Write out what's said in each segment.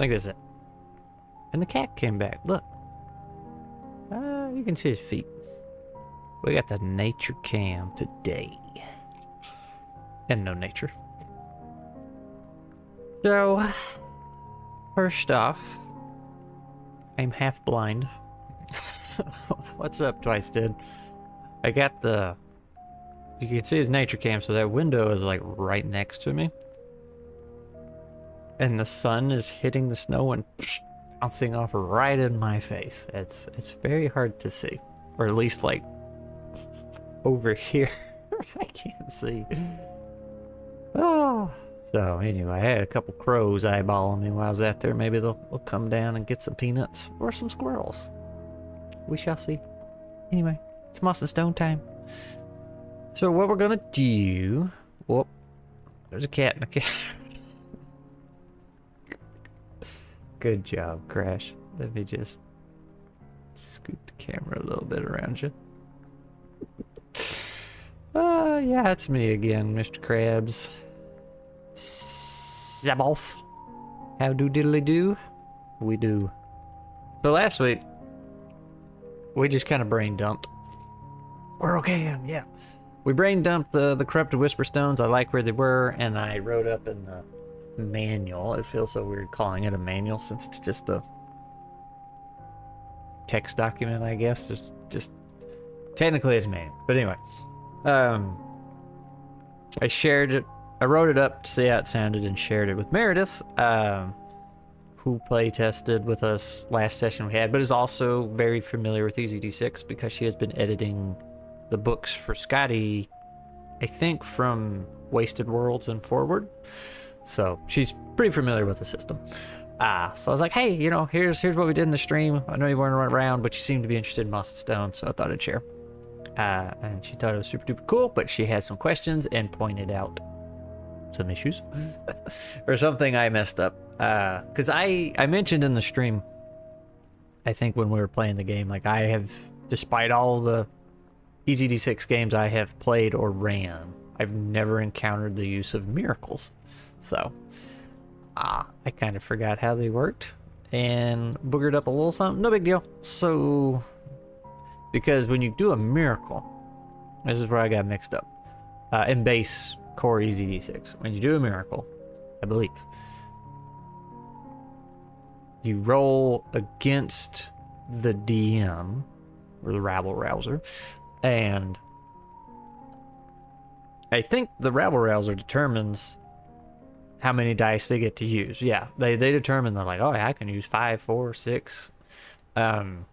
think that's it. And the cat came back. Look. You can see his feet. We got the nature cam today. And no nature. So, first off, I'm half blind. What's up, Twice Dead? I got the... You can see his nature cam, so that window is like right next to me. And the sun is hitting the snow and bouncing off right in my face. It's very hard to see. Or at least like over here. I can't see. Oh. So anyway, I had a couple crows eyeballing me while I was out there. Maybe they'll come down and get some peanuts or some squirrels. We shall see. Anyway, it's moss and stone time. So what we're gonna do... Whoop. There's a cat and a cat. Good job, Crash. Let me just scoot the camera a little bit around you. Yeah, it's me again, Mr. Krabs. Saboth. How do diddly do? We do. So last week, we just kind of brain dumped. We're okay, yeah. We brain dumped the corrupted whisper stones. I like where they were, and I wrote up in the manual. It feels so weird calling it a manual since it's just a text document, I guess. It's just technically it's manual. But anyway, I shared it. I wrote it up to see how it sounded and shared it with Meredith, who play tested with us last session we had, but is also very familiar with EZD6 because she has been editing the books for Scotty, I think from Wasted Worlds and forward. So she's pretty familiar with the system. So I was like, hey, you know, here's what we did in the stream. I know you weren't around, but you seem to be interested in Moss and Stone, so I thought I'd share. And she thought it was super duper cool, but she had some questions and pointed out some issues or something I messed up. Because I mentioned in the stream, I think when we were playing the game, like I have, despite all the EZD6 games I have played or ran, I've never encountered the use of miracles. So I kind of forgot how they worked and boogered up a little something. No big deal. So because when you do a miracle, this is where I got mixed up. In base core EZD6, when you do a miracle, I believe, you roll against the DM or the rabble rouser, and I think the rabble rouser determines how many dice they get to use. Yeah, they determine, they're like, oh yeah, I can use 5, 4, 6, and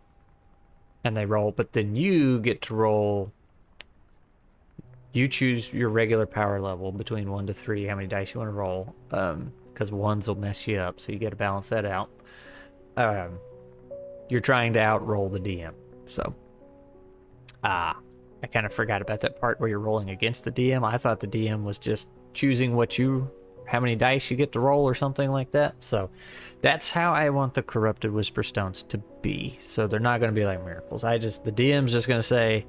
they roll, but then you get to roll. You choose your regular power level between 1 to 3, how many dice you want to roll, because ones will mess you up, so you got to balance that out. You're trying to outroll the DM, so I kind of forgot about that part where you're rolling against the DM. I thought the DM was just choosing how many dice you get to roll or something like that. So that's how I want the corrupted whisper stones to be. So they're not going to be like miracles. The DM's just going to say,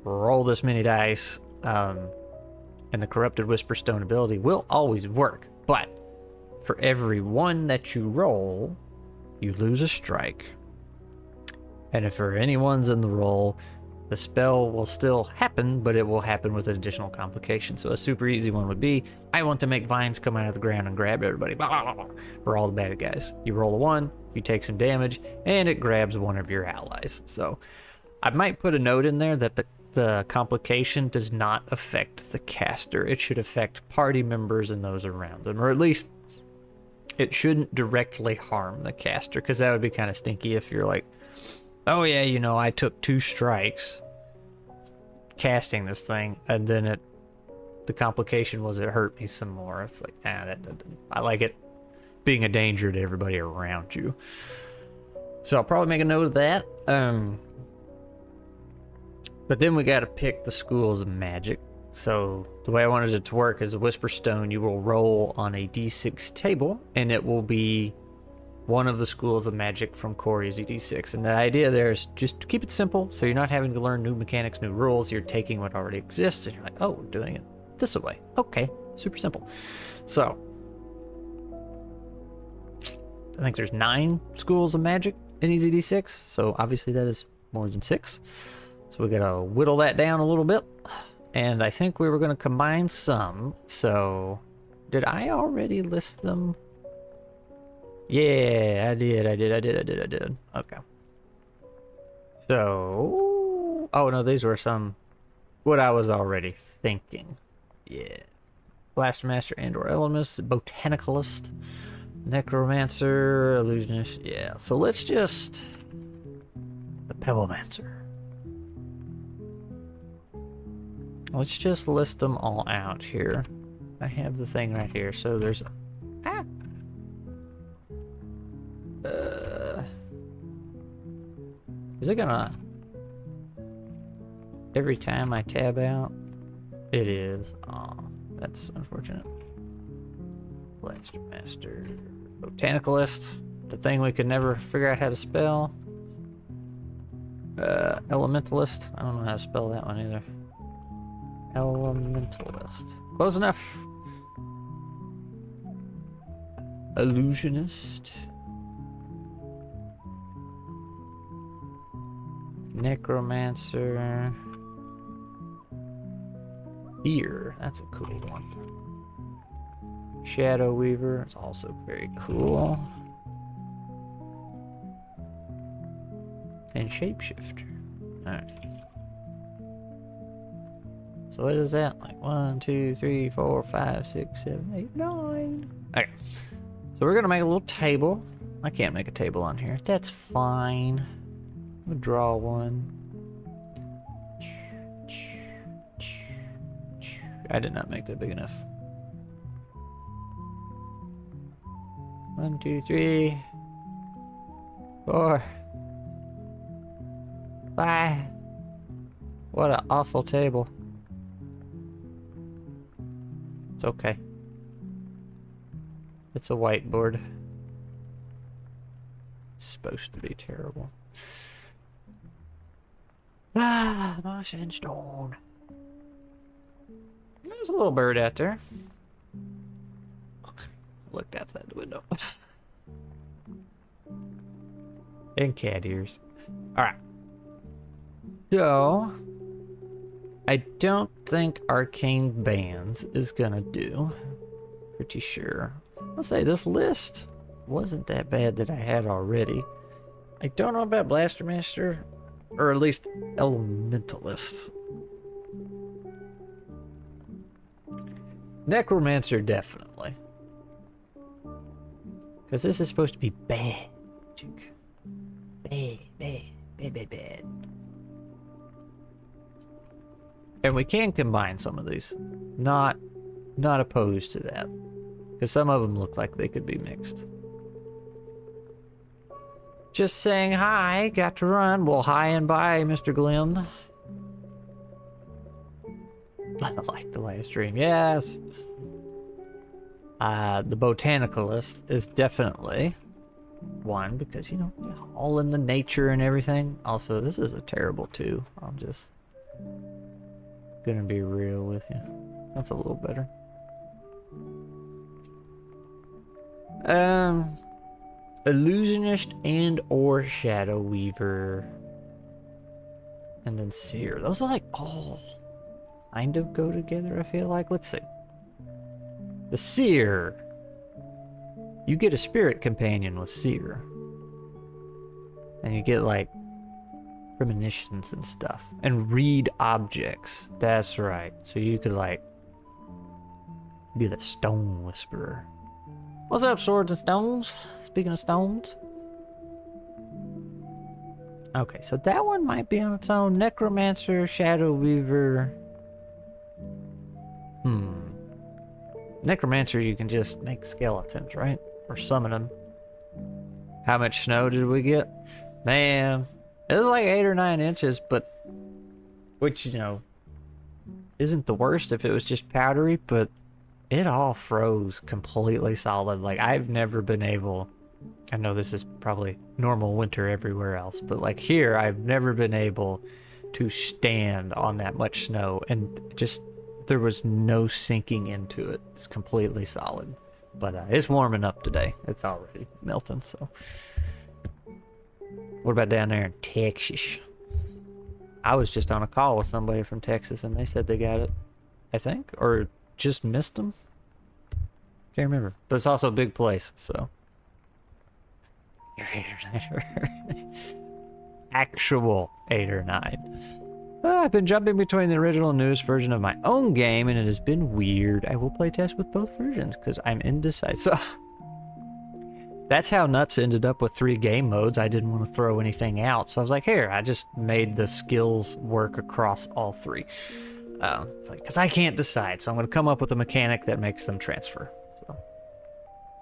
roll this many dice, and the corrupted whisper stone ability will always work, but for every one that you roll, you lose a strike, and if for any ones in the roll, the spell will still happen, but it will happen with an additional complication. So a super easy one would be, I want to make vines come out of the ground and grab everybody, blah, blah, blah, for all the bad guys. You roll a 1, you take some damage, and it grabs one of your allies. So I might put a note in there that the complication does not affect the caster. It should affect party members and those around them, or at least it shouldn't directly harm the caster, because that would be kind of stinky if you're like, oh yeah, you know, I took 2 strikes casting this thing, and then the complication was it hurt me some more. It's like, I like it being a danger to everybody around you. So I'll probably make a note of that. But then we got to pick the schools of magic. So the way I wanted it to work is a Whisper Stone, you will roll on a d6 table, and it will be one of the schools of magic from core EZD6. And the idea there is just to keep it simple, so you're not having to learn new mechanics, new rules. You're taking what already exists, and you're like, oh, we're doing it this way. Okay, super simple. So I think there's 9 schools of magic in EZD6, so obviously that is more than 6. So we gotta whittle that down a little bit. And I think we were gonna combine some. So did I already list them? Yeah, I did. Okay. So, oh no, these were what I was already thinking. Yeah. Blaster Master and or Elemist, Botanicalist, Necromancer, Illusionist. Yeah, so let's just... The Pebblemancer. Let's just list them all out here. I have the thing right here, so there's... Ah! Is it gonna... Every time I tab out? It is. Oh, that's unfortunate. Blaster Master. Botanicalist. The thing we could never figure out how to spell. Elementalist. I don't know how to spell that one either. Elementalist. Close enough. Illusionist. Necromancer. Fear. That's a cool one. Shadow Weaver. It's also very cool. And Shapeshifter. Alright. So what is that? Like 1, 2, 3, 4, 5, 6, 7, 8, 9. Okay. So we're gonna make a little table. I can't make a table on here. That's fine. We'll draw one. I did not make that big enough. 1, 2, 3, 4, 5. What an awful table. It's okay. It's a whiteboard. It's supposed to be terrible. Ah, moss and stone. There's a little bird out there. Looked outside the window. And cat ears. Alright. So, I don't think Arcane Bands is gonna do. Pretty sure. I'll say this list wasn't that bad that I had already. I don't know about Blaster Master, or at least Elementalist. Necromancer, definitely. Because this is supposed to be bad magic. Bad. And we can combine some of these. Not opposed to that. Because some of them look like they could be mixed. Just saying hi, got to run. Well, hi and bye, Mr. Glim. I like the live stream, yes. The Botanicalist is definitely one because, you know, all in the nature and everything. Also, this is a terrible 2. I'm just gonna be real with you. That's a little better. Illusionist and or Shadow Weaver. And then Seer. Those are like all kind of go together, I feel like. Let's see. The Seer. You get a spirit companion with Seer. And you get like premonitions and stuff. And read objects. That's right. So you could like be the Stone Whisperer. What's up, Swords and Stones? Speaking of stones. Okay, so that one might be on its own. Necromancer, Shadow Weaver. Necromancer, you can just make skeletons, right? Or summon them. How much snow did we get? Man, it was like 8 or 9 inches, but... Which, you know, isn't the worst if it was just powdery, but... It all froze completely solid. Like, I've never been able... I know this is probably normal winter everywhere else, but like here, I've never been able to stand on that much snow, and just, there was no sinking into it. It's completely solid. But it's warming up today. It's already melting, so. What about down there in Texas? I was just on a call with somebody from Texas, and they said they got it, I think, or just missed them. Can't remember. But it's also a big place, so. Actual 8 or 9. I've been jumping between the original and newest version of my own game, and it has been weird. I will play test with both versions because I'm indecisive. That's how Nuts ended up with 3 game modes. I didn't want to throw anything out, so I was like, here, I just made the skills work across all 3. Because I can't decide, so I'm going to come up with a mechanic that makes them transfer. So.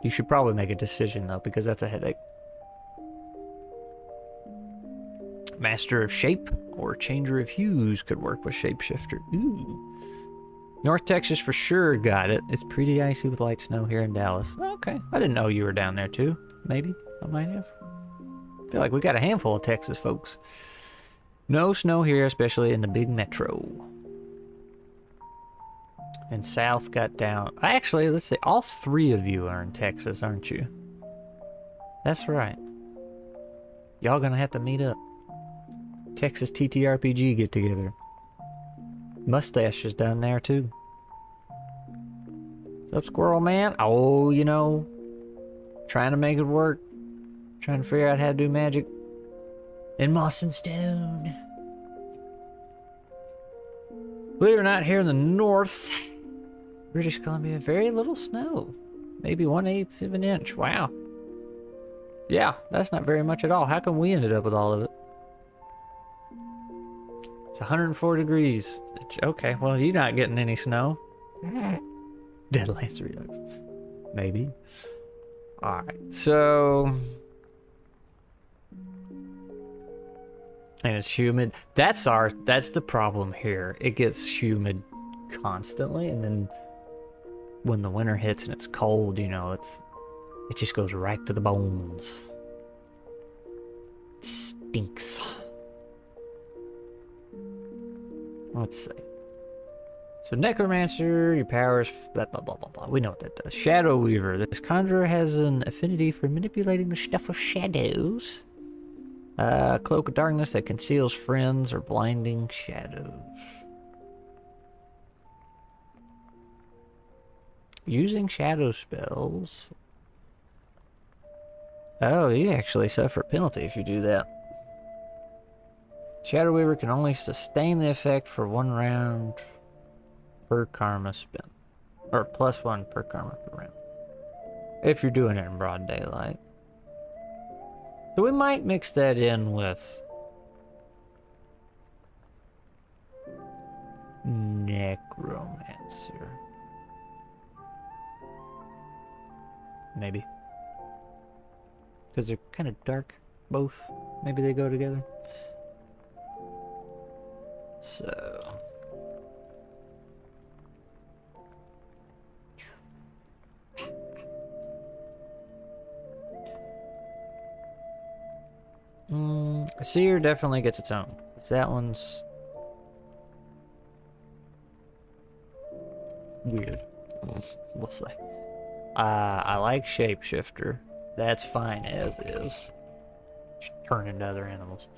You should probably make a decision, though, because that's a headache. Master of Shape or Changer of Hues could work with Shapeshifter. Ooh. North Texas for sure got it. It's pretty icy with light snow here in Dallas. Okay. I didn't know you were down there too. Maybe. I might have. I feel like we got a handful of Texas folks. No snow here, especially in the big metro. And South got down. Actually, let's see. All 3 of you are in Texas, aren't you? That's right. Y'all gonna have to meet up. Texas ttrpg get together. Mustache is down there too. What's up, Squirrel Man? Oh, you know, trying to make it work. Trying to figure out how to do magic in moss and stone. Believe it or not, here in the north, British Columbia, very little snow. Maybe 1/8 of an inch. Wow. Yeah, that's not very much at all. How come we ended up with all of it? It's 104 degrees. Okay, well, you're not getting any snow. Deadlands Redux. Maybe. Alright, so... And it's humid. That's the problem here. It gets humid constantly, and then when the winter hits and it's cold, you know, it just goes right to the bones. It stinks. Let's see. So Necromancer, your powers, blah, blah, blah, blah, blah. We know what that does. Shadow Weaver. This conjurer has an affinity for manipulating the stuff of shadows. Cloak of Darkness that conceals friends or blinding shadows. Using shadow spells. Oh, you actually suffer a penalty if you do that. Shadow Weaver can only sustain the effect for 1 round per karma spent. Or +1 per karma per round. If you're doing it in broad daylight. So we might mix that in with Necromancer. Maybe. Because they're kind of dark, both. Maybe they go together. So... Seer definitely gets its own. That one's... weird. We'll say. I like Shapeshifter. That's fine as is. Just turn into other animals.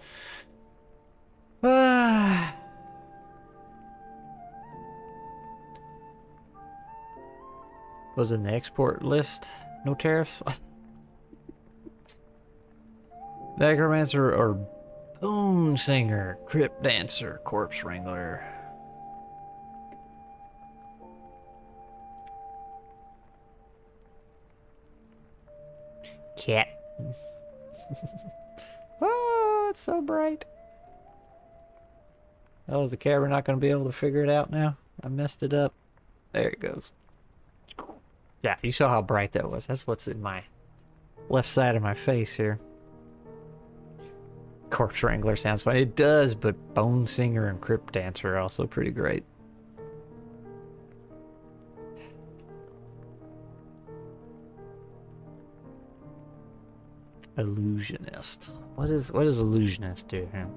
Was in the export list? No tariffs? Necromancer or Boom Singer, Crypt Dancer, Corpse Wrangler. Cat. Oh, it's so bright. Oh, is the camera not going to be able to figure it out now? I messed it up. There it goes. Yeah, you saw how bright that was. That's what's in my left side of my face here. Corpse Wrangler sounds funny. It does, but Bone Singer and Crypt Dancer are also pretty great. Illusionist. What does Illusionist do here?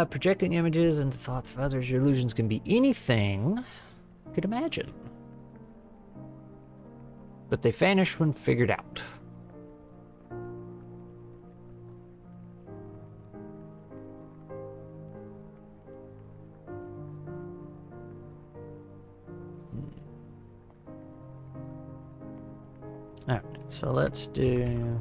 Projecting images into thoughts of others. Your illusions can be anything you could imagine. but they vanish when figured out. Alright, so let's do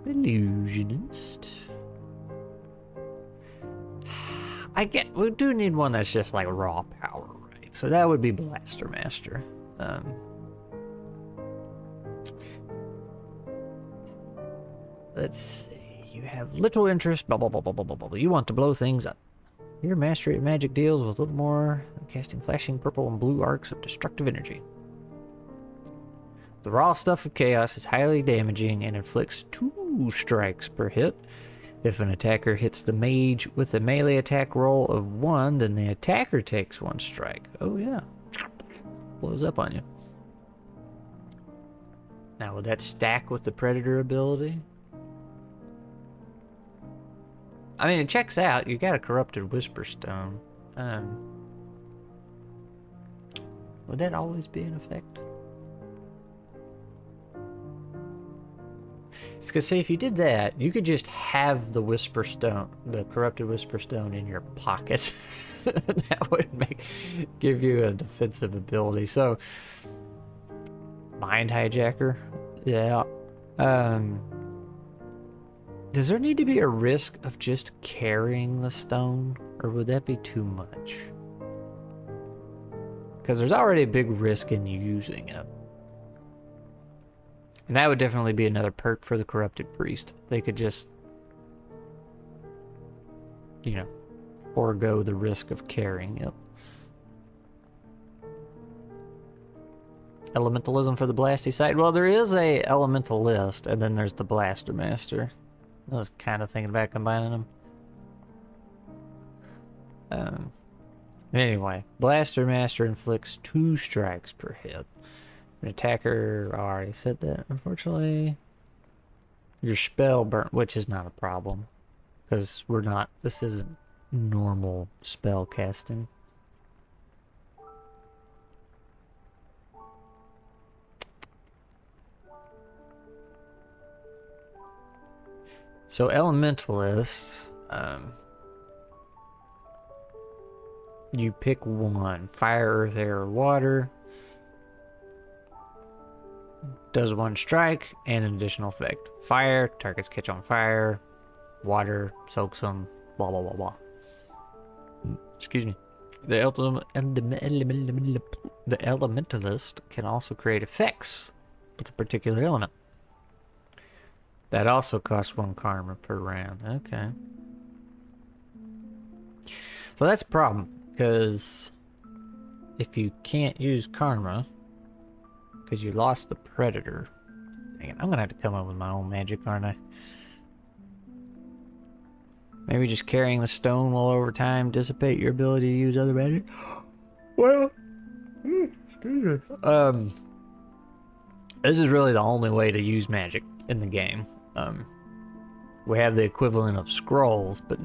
illusionist. We do need one that's just like raw power, right? So that would be Blaster Master. Let's see. You have little interest. Blah, blah, blah, blah, blah, blah, blah. You want to blow things up. Your mastery of magic deals with a little more than casting flashing purple and blue arcs of destructive energy. The raw stuff of chaos is highly damaging and inflicts 2 strikes per hit. If an attacker hits the mage with a melee attack roll of 1, then the attacker takes 1 strike. Oh yeah. Blows up on you. Now would that stack with the predator ability? I mean, it checks out. You got a corrupted Whisper Stone. Would that always be in effect? Because, see, if you did that, you could just have the Whisper Stone, the corrupted Whisper Stone, in your pocket. That would give you a defensive ability. So, Mind Hijacker, yeah. Does there need to be a risk of just carrying the stone, or would that be too much? Because there's already a big risk in using it. And that would definitely be another perk for the corrupted priest. They could just, you know, forego the risk of carrying it. Elementalism for the blasty side. Well, there is a elementalist, and then there's the Blaster Master. I was kind of thinking about combining them. Anyway, Blaster Master inflicts 2 strikes per hit. An attacker, I already said that, unfortunately. Your spell burn, which is not a problem. Because this isn't normal spell casting. So Elementalists, you pick 1. Fire, earth, air, or water. Does 1 strike and an additional effect. Fire, targets catch on fire. Water, soaks them. Blah, blah, blah, blah. Excuse me. The Elementalist can also create effects with a particular element. That also costs 1 karma per round. Okay. So that's a problem, because if you can't use karma, because you lost the predator. Dang it, I'm going to have to come up with my own magic, aren't I? Maybe just carrying the stone will over time dissipate your ability to use other magic? Well, excuse me. This is really the only way to use magic in the game. We have the equivalent of scrolls, but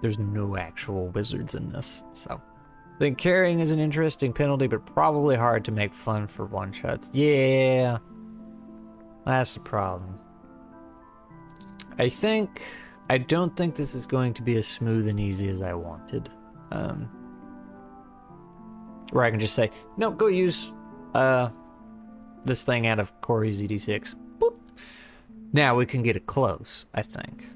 there's no actual wizards in this, so. I think carrying is an interesting penalty, but probably hard to make fun for one-shots. Yeah, that's the problem. I don't think this is going to be as smooth and easy as I wanted. Where I can just say, no, go use this thing out of Corey's ED6. Boop. Now we can get it close, I think.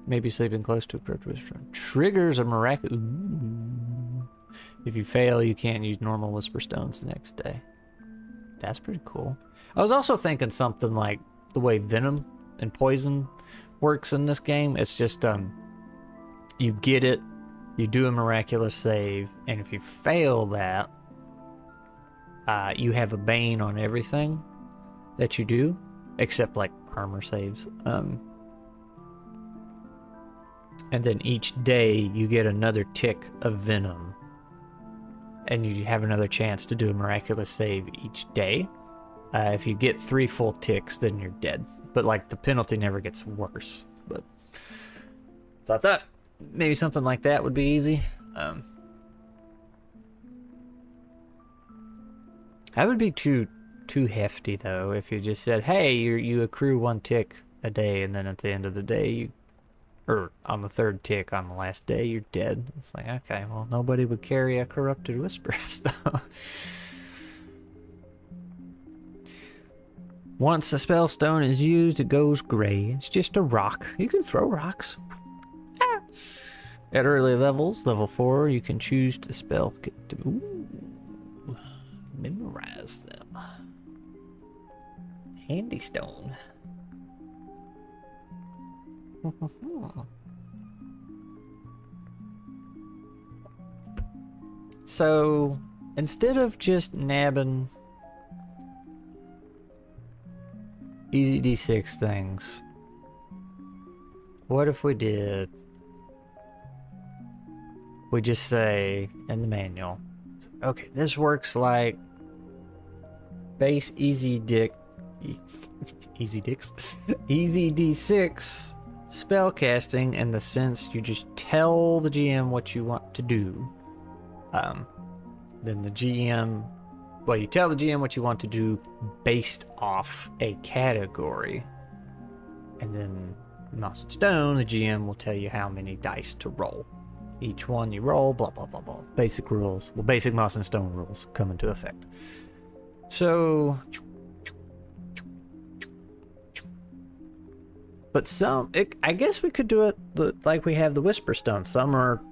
Maybe sleeping close to a corrupt whisper. Triggers a miraculous. If you fail, you can't use normal whisper stones the next day. That's pretty cool. I was also thinking something like the way venom and poison works in this game. It's just you get it, you do a miraculous save, and if you fail that, you have a bane on everything that you do, except like armor saves. And then each day you get another tick of venom. And you have another chance to do a miraculous save each day. If you get 3 full ticks, then you're dead. but like the penalty never gets worse. But so I thought maybe something like that would be easy. That would be too hefty though if you just said, hey, you accrue 1 tick a day, and then at the end of the day or on the 3rd tick on the last day you're dead. It's like, okay, well, nobody would carry a corrupted whisper though. Once a spell stone is used, it goes gray. It's just a rock. You can throw rocks. Ah. At early levels, level 4, you can choose to spell. Memorize them. Handy stone. So, instead of just nabbing easy D6 things, what if we just say in the manual, okay, this works like base easy D6 spell casting, in the sense you just tell the GM what you want to do. Then the GM, well, you tell the GM what you want to do based off a category, and then Moss and Stone, the GM will tell you how many dice to roll. Each one you roll, blah blah blah blah. Basic rules, well, basic Moss and Stone rules come into effect. So, but I guess we could do it like we have the Whisper Stone. Some are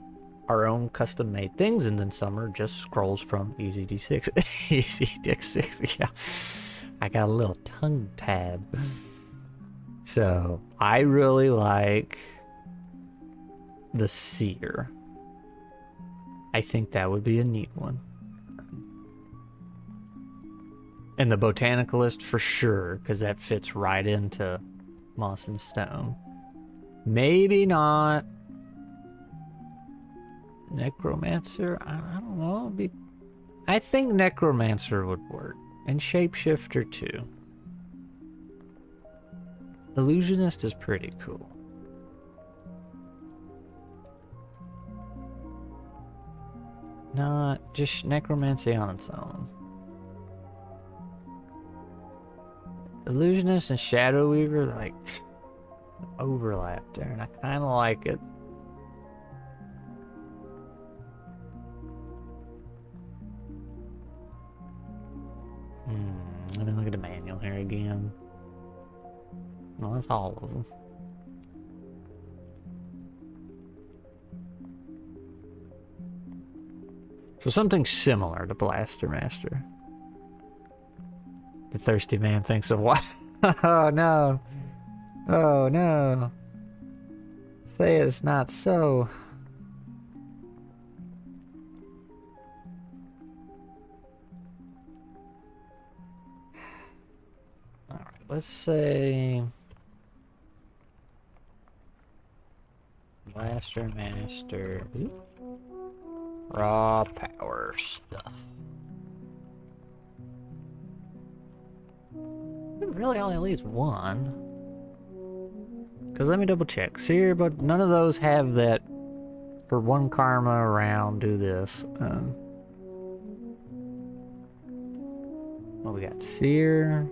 our own custom-made things, and then some are just scrolls from Easy D6. Easy D6, yeah. I got a little tongue tab. So, I really like the Seer. I think that would be a neat one. And the Botanicalist for sure, because that fits right into Moss and Stone. Maybe not Necromancer. I don't know. I think Necromancer would work, and Shapeshifter too. Illusionist is pretty cool. Not just Necromancy on its own. Illusionist and Shadow Weaver, like, overlap there, and I kind of like it. Let me look at the manual here again. No, that's all of them. So something similar to Blaster Master. The thirsty man thinks of what? Oh no. Oh no. Say it's not so. Alright, let's say Blaster Master. Raw power stuff. It really only leaves one. Because let me double check. Seer, but none of those have that for 1 karma around, do this. Well, we got Seer.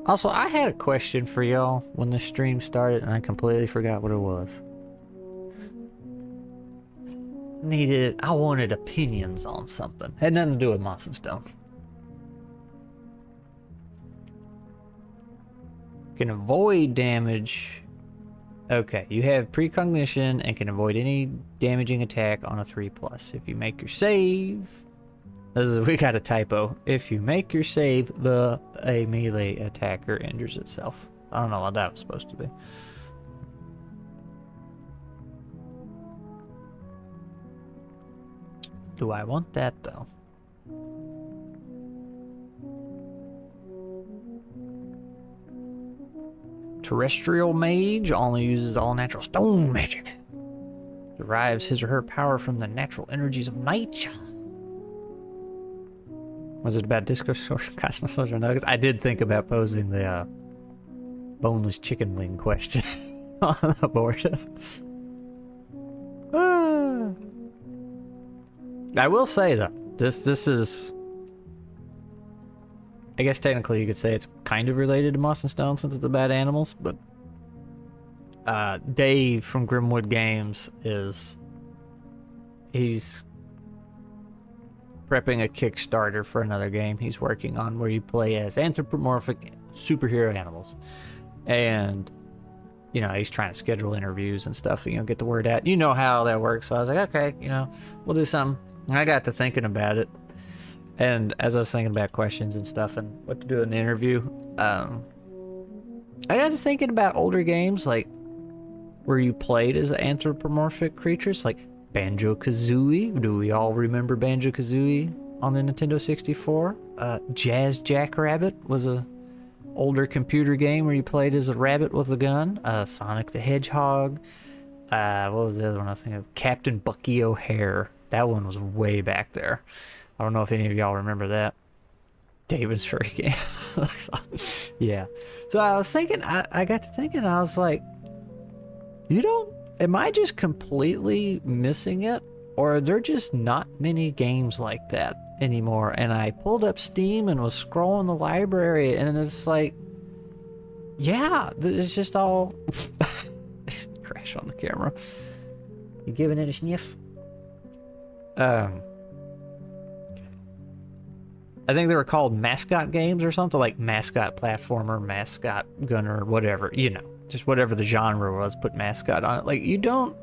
Also, I had a question for y'all when the stream started, and I completely forgot what it was. I wanted opinions on something. Had nothing to do with Moss and Stone. Can avoid damage. Okay, you have precognition and can avoid any damaging attack on a 3+. If you make your save... we got a typo. If you make your save, a melee attacker injures itself. I don't know what that was supposed to be. Do I want that though? Terrestrial Mage only uses all natural stone magic. Derives his or her power from the natural energies of nature. Was it about Disco Cosmos or Nuggets? I did think about posing the boneless chicken wing question on the board. I will say though, this is, I guess technically you could say it's kind of related to Moss and Stone since it's about animals, but Dave from Grimwood Games he's prepping a Kickstarter for another game he's working on where you play as anthropomorphic superhero animals. And you know, he's trying to schedule interviews and stuff, you know, get the word out. You know how that works. So I was like, okay, you know, we'll do something. And I got to thinking about it. And as I was thinking about questions and stuff and what to do in the interview, I got to thinking about older games like where you played as anthropomorphic creatures, like Banjo-Kazooie. Do we all remember Banjo-Kazooie on the Nintendo 64? Jazz Jackrabbit was a older computer game where you played as a rabbit with a gun. Sonic the Hedgehog. What was the other one I was thinking of? Captain Bucky O'Hare. That one was way back there. I don't know if any of y'all remember that. David's furry game. Yeah. So I was thinking, I got to thinking, I was like, am I just completely missing it? Or are there just not many games like that anymore? And I pulled up Steam and was scrolling the library and it's like, yeah, it's just all crash on the camera. You giving it a sniff? I think they were called mascot games or something, like mascot platformer, mascot gunner, whatever, you know, just whatever the genre was, put mascot on it. Like you don't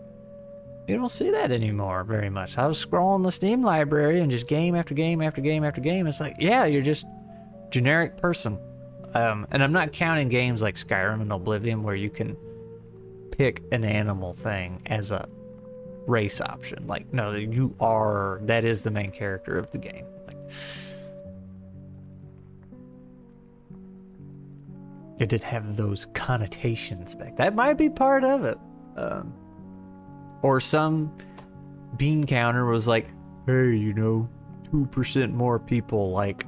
see that anymore very much. I was scrolling the Steam library and just game after game after game after game. It's like, yeah, you're just generic person. And I'm not counting games like Skyrim and Oblivion where you can pick an animal thing as a race option. Like, no, that is the main character of the game. Like, it did have those connotations back. That might be part of it. Or some bean counter was like, hey, 2% more people like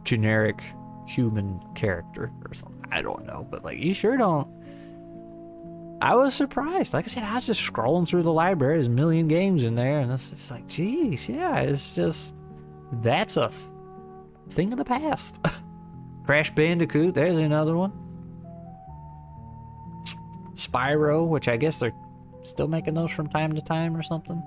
generic human character or something. I don't know, but like, you sure don't. I was surprised. Like I said, I was just scrolling through the library. There's a million games in there, and it's like, geez, yeah, it's just, that's a thing of the past. Crash Bandicoot, there's another one. Spyro, which I guess they're still making those from time to time or something.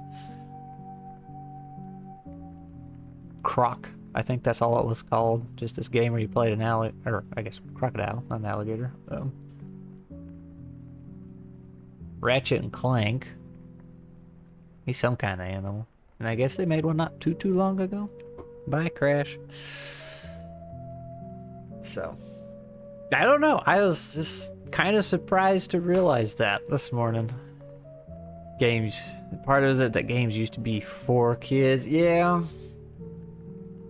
Croc, I think that's all it was called. Just this game where you played an or I guess crocodile, not an alligator. Ratchet and Clank. He's some kind of animal. And I guess they made one not too long ago. Bye, Crash. So, I don't know. I was just kind of surprised to realize that this morning. Games, part of it that games used to be for kids. Yeah,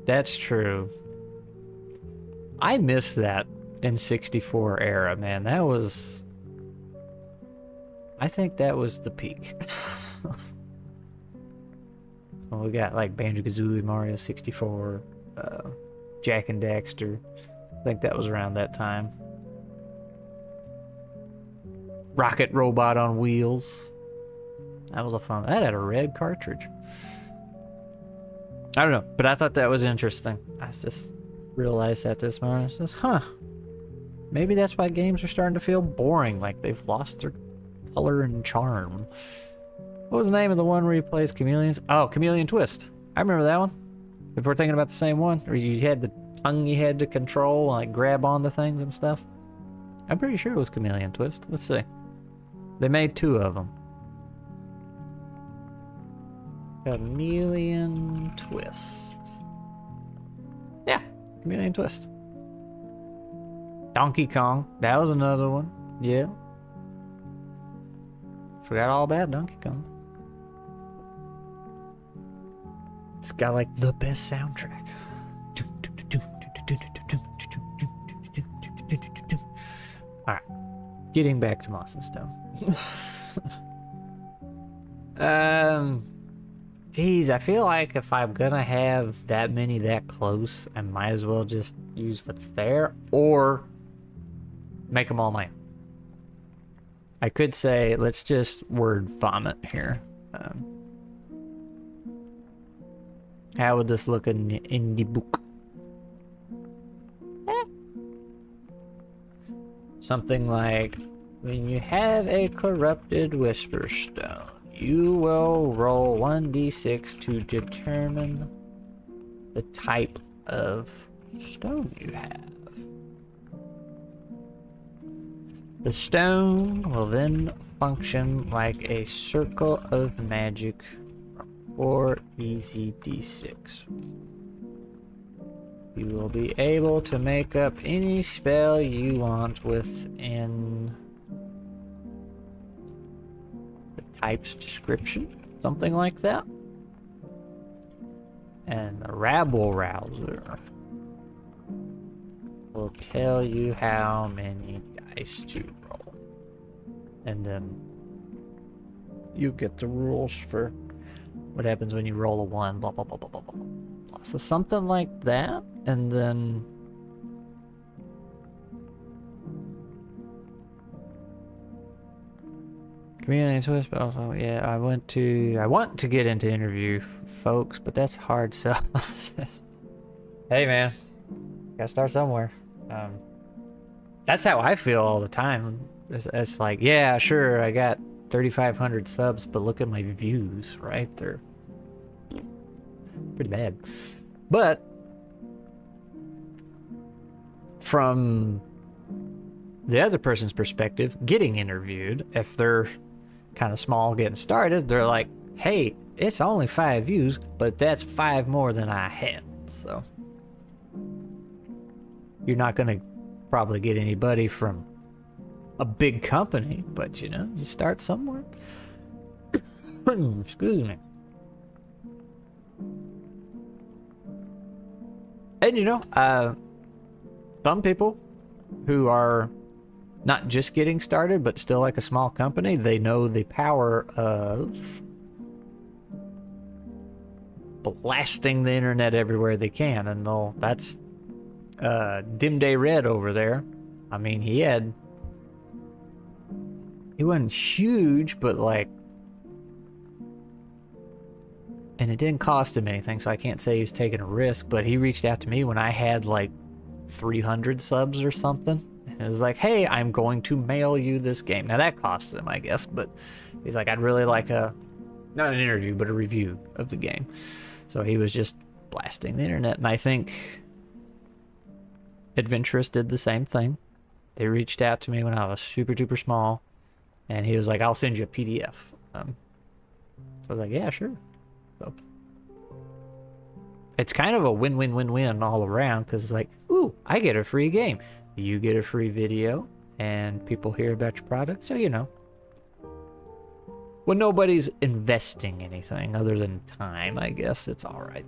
that's true. I miss that N64 era, man. That was, I think that was the peak. Well, we got like Banjo-Kazooie, Mario 64, Jak and Daxter. I think that was around that time. Rocket Robot on Wheels. That was a fun. That had a red cartridge. I don't know, but I thought that was interesting. I just realized that this morning. I says, maybe that's why games are starting to feel boring, like they've lost their color and charm. What was the name of the one where he plays chameleons? Oh, Chameleon Twist. I remember that one. If we're thinking about the same one, where you had the tongue you had to control and like grab onto things and stuff. I'm pretty sure it was Chameleon Twist. Let's see. They made 2 of them. Chameleon Twist. Yeah, Chameleon Twist. Donkey Kong. That was another one. Yeah. Forgot all about Donkey Kong. It's got like the best soundtrack. Alright. Getting back to Moss and Stone. Geez, I feel like if I'm gonna have that many that close, I might as well just use what's there or make them all my own. I could say, let's just word vomit here. How would this look in the book? Something like, when you have a corrupted whisper stone, you will roll 1d6 to determine the type of stone you have. The stone will then function like a circle of magic or easy d6. You will be able to make up any spell you want within the type's description, something like that. And the rabble rouser will tell you how many dice to roll. And then you get the rules for what happens when you roll a 1, blah, blah, blah, blah, blah, blah, blah. So something like that, and then community twist, but also, yeah, I want to get into interview folks, but that's hard sell. Hey man, gotta start somewhere. That's how I feel all the time. It's like, yeah, sure, I got 3,500 subs, but look at my views, right? They're pretty bad. But from the other person's perspective, getting interviewed, if they're kind of small getting started, they're like, hey, it's only 5 views, but that's 5 more than I had. So you're not gonna probably get anybody from a big company, but you know, you start somewhere. Excuse me. And you know, some people who are not just getting started, but still like a small company, they know the power of blasting the internet everywhere they can, and that's Dim Day Red over there. I mean, he wasn't huge, but like, and it didn't cost him anything, so I can't say he was taking a risk, but he reached out to me when I had like 300 subs or something. And it was like, hey, I'm going to mail you this game. Now that costs him, I guess, but he's like, I'd really like not an interview, but a review of the game. So he was just blasting the internet, and I think Adventurous did the same thing. They reached out to me when I was super duper small, and he was like, I'll send you a PDF. So I was like, yeah, sure. So it's kind of a win-win-win-win all around, because it's like, ooh, I get a free game. You get a free video, and people hear about your product, so you know. When nobody's investing anything other than time, I guess it's all right.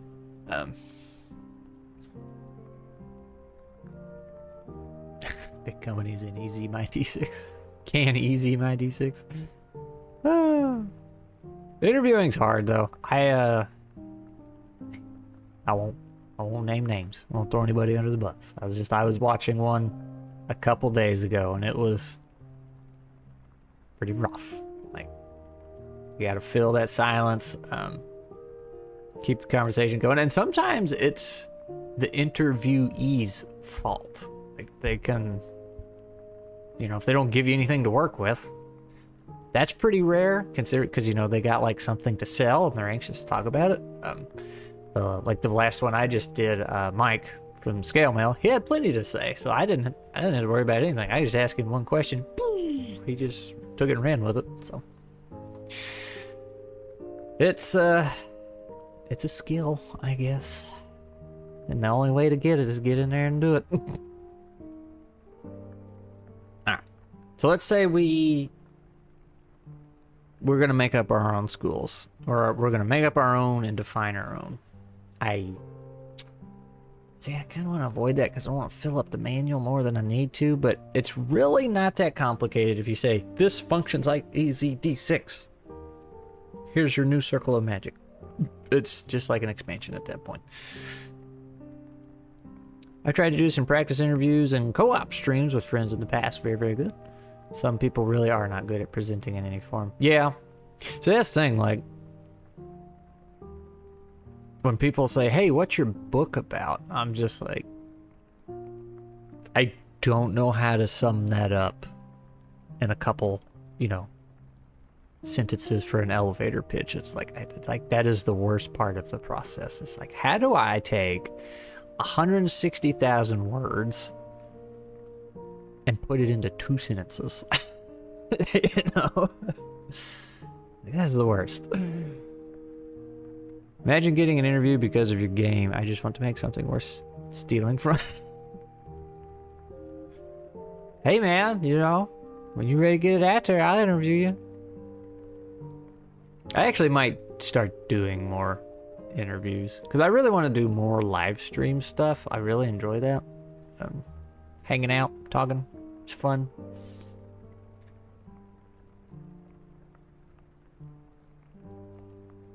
Big companies in easy my D6. Can easy my D6. Interviewing's hard though. I won't name names. I won't throw anybody under the bus. I was watching one a couple days ago, and it was pretty rough. Like, you gotta fill that silence, keep the conversation going, and sometimes it's the interviewee's fault. Like, they can, you know, if they don't give you anything to work with, that's pretty rare, because you know, they got like something to sell and they're anxious to talk about it. Like the last one I just did, Mike from Scale Mail, he had plenty to say, so I didn't have to worry about anything. I just asked him one question, he just took it and ran with it. So it's a skill, I guess, and the only way to get it is get in there and do it. Alright, so let's say we're gonna make up our own schools, or we're gonna make up our own and define our own. I kind of want to avoid that because I don't want to fill up the manual more than I need to, but it's really not that complicated if you say, this functions like easy D6. Here's your new circle of magic. It's just like an expansion at that point. I tried to do some practice interviews and co-op streams with friends in the past. Very, very good. Some people really are not good at presenting in any form. Yeah. So that's the thing, like, when people say, hey, what's your book about? I'm just like, I don't know how to sum that up in a couple, you know, sentences for an elevator pitch. It's like that is the worst part of the process. It's like, how do I take 160,000 words and put it into 2 sentences? You know? That's the worst. Imagine getting an interview because of your game. I just want to make something worth stealing from. Hey man, you know, when you're ready to get it out there, I'll interview you. I actually might start doing more interviews because I really want to do more live stream stuff. I really enjoy that. Hanging out, talking, it's fun.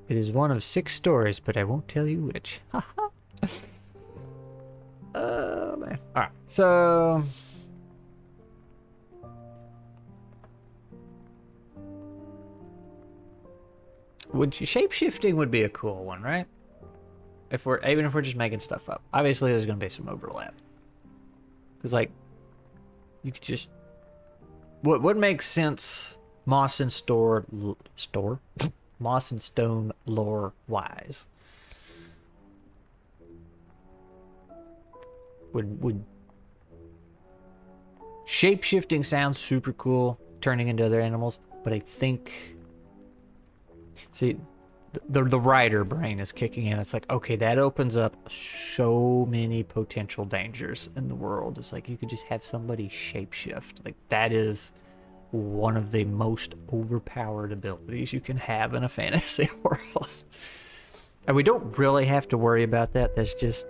It is one of 6 stories, but I won't tell you which. Oh man. Alright, so shape-shifting would be a cool one, right? Even if we're just making stuff up. Obviously there's gonna be some overlap. Cause like you could just what makes sense Moss and Moss and Stone lore wise would shape-shifting sounds super cool, turning into other animals, but I think, see, the writer brain is kicking in. It's like, okay, that opens up so many potential dangers in the world. It's like you could just have somebody shapeshift. Like that is one of the most overpowered abilities you can have in a fantasy world. And we don't really have to worry about that. That's just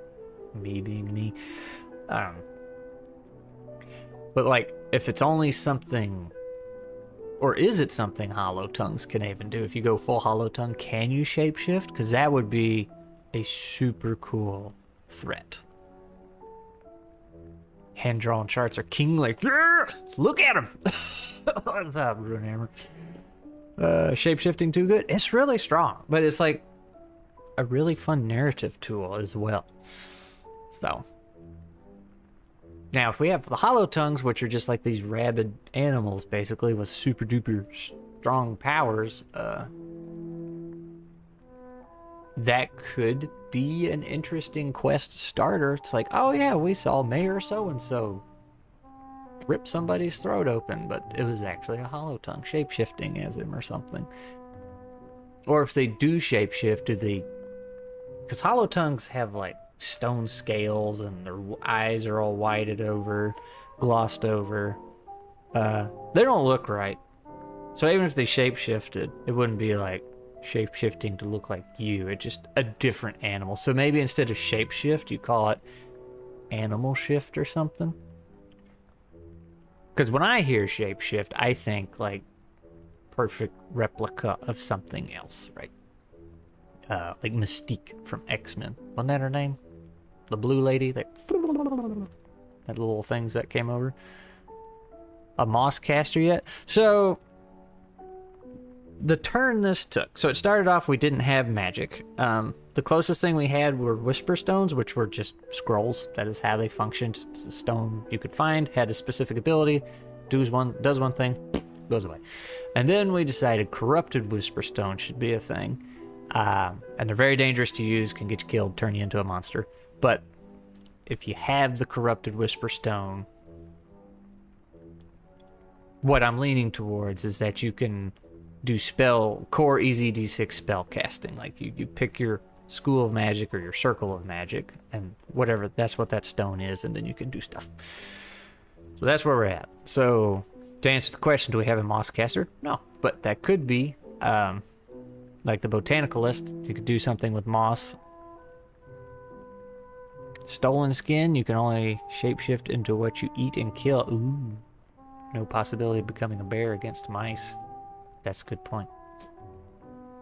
me being me. But like, if it's only something, or is it something Hollow Tongues can even do? If you go full Hollow Tongue, can you shapeshift? Because that would be a super cool threat. Hand-drawn charts are king, like, yeah! Look at him! What's up, Runehammer? Shapeshifting too good? It's really strong, but it's like a really fun narrative tool as well. So now if we have the Hollow Tongues, which are just like these rabid animals basically with super duper strong powers, that could be an interesting quest starter. It's like, oh yeah, we saw Mayor so-and-so rip somebody's throat open, but it was actually a Hollow Tongue shape-shifting as him or something. Or if they do shapeshift, do they... Because Hollow Tongues have like stone scales and their eyes are all whited over, glossed over. They don't look right. So even if they shapeshifted, it wouldn't be like shape-shifting to look like you. It's just a different animal. So maybe instead of shapeshift, you call it animal shift or something. Because when I hear shapeshift, I think like perfect replica of something else, right? Like Mystique from X-Men. Wasn't that her name? The blue lady that had little things that came over. A moss caster yet? So the turn this took. So it started off, we didn't have magic. The closest thing we had were Whisper Stones, which were just scrolls. That is how they functioned. It's a stone you could find, had a specific ability, does one thing, goes away. And then we decided Corrupted Whisper Stone should be a thing. And they're very dangerous to use, can get you killed, turn you into a monster. But if you have the Corrupted Whisper Stone, what I'm leaning towards is that you can do core easy d6 spell casting. Like you pick your school of magic or your circle of magic and whatever, that's what that stone is, and then you can do stuff. So that's where we're at. So to answer the question, do we have a moss caster? No, but that could be like the botanicalist. You could do something with moss. Stolen skin, you can only shapeshift into what you eat and kill. Ooh, no possibility of becoming a bear against mice. That's a good point.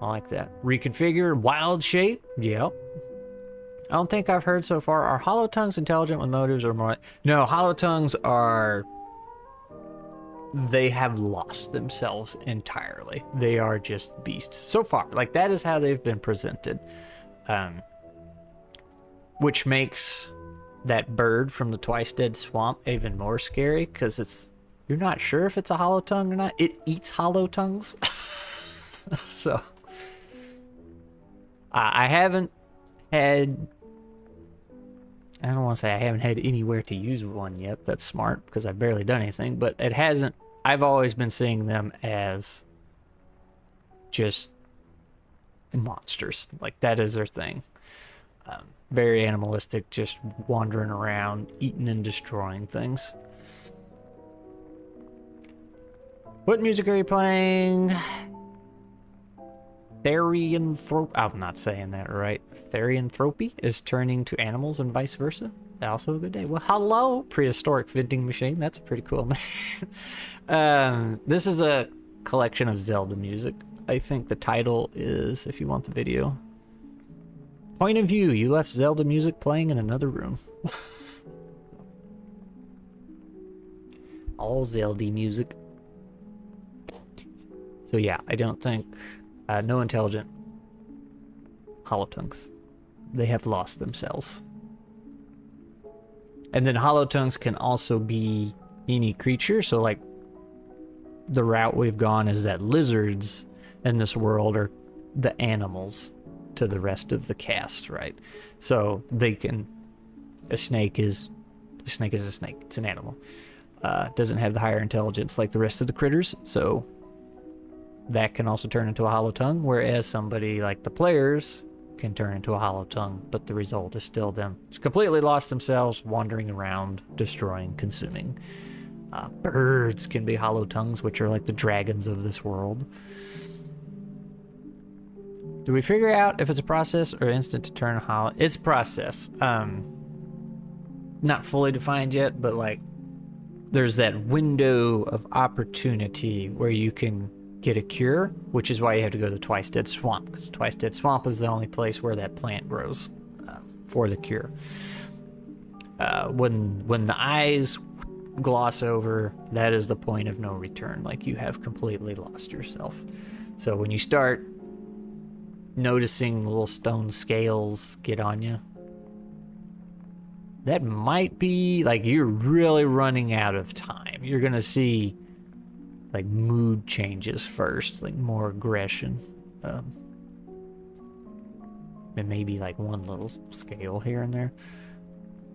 I like that. Reconfigure wild shape. Yep. I don't think I've heard so far. Are hollow tongues intelligent with motives or more? No, hollow tongues are... They have lost themselves entirely. They are just beasts. So far, like, that is how they've been presented. Which makes that bird from the Twice Dead Swamp even more scary, because it's... You're not sure if it's a hollow tongue or not. It eats hollow tongues. So... I haven't had... I don't want to say I haven't had anywhere to use one yet. That's smart, because I've barely done anything. But it hasn't... I've always been seeing them as just monsters. Like, that is their thing. Very animalistic, just wandering around, eating and destroying things. What music are you playing? Therianthropy. I'm not saying that right. Therianthropy is turning to animals and vice versa. Also a good day. Well, hello, prehistoric vending machine. That's a pretty cool name. This is a collection of Zelda music. I think the title is, if you want the video, Point of View. You left Zelda music playing in another room. All Zelda music. So yeah, I don't think... no intelligent hollow tongues. They have lost themselves. And then hollow tongues can also be any creature. So like the route we've gone is that lizards in this world are the animals to the rest of the cast, right? So they can... A snake is a snake. It's an animal. Doesn't have the higher intelligence like the rest of the critters. So that can also turn into a hollow tongue, whereas somebody like the players can turn into a hollow tongue, but the result is still them completely lost themselves, wandering around, destroying, consuming. Birds can be hollow tongues, which are like the dragons of this world. Do we figure out if it's a process or instant to turn hollow? It's a process. Not fully defined yet, but like there's that window of opportunity where you can get a cure, which is why you have to go to the Twice Dead Swamp, because Twice Dead Swamp is the only place where that plant grows for the cure. When the eyes gloss over, that is the point of no return. Like, you have completely lost yourself. So when you start noticing the little stone scales get on you, that might be like you're really running out of time. You're gonna see like mood changes first, like more aggression, and maybe like one little scale here and there.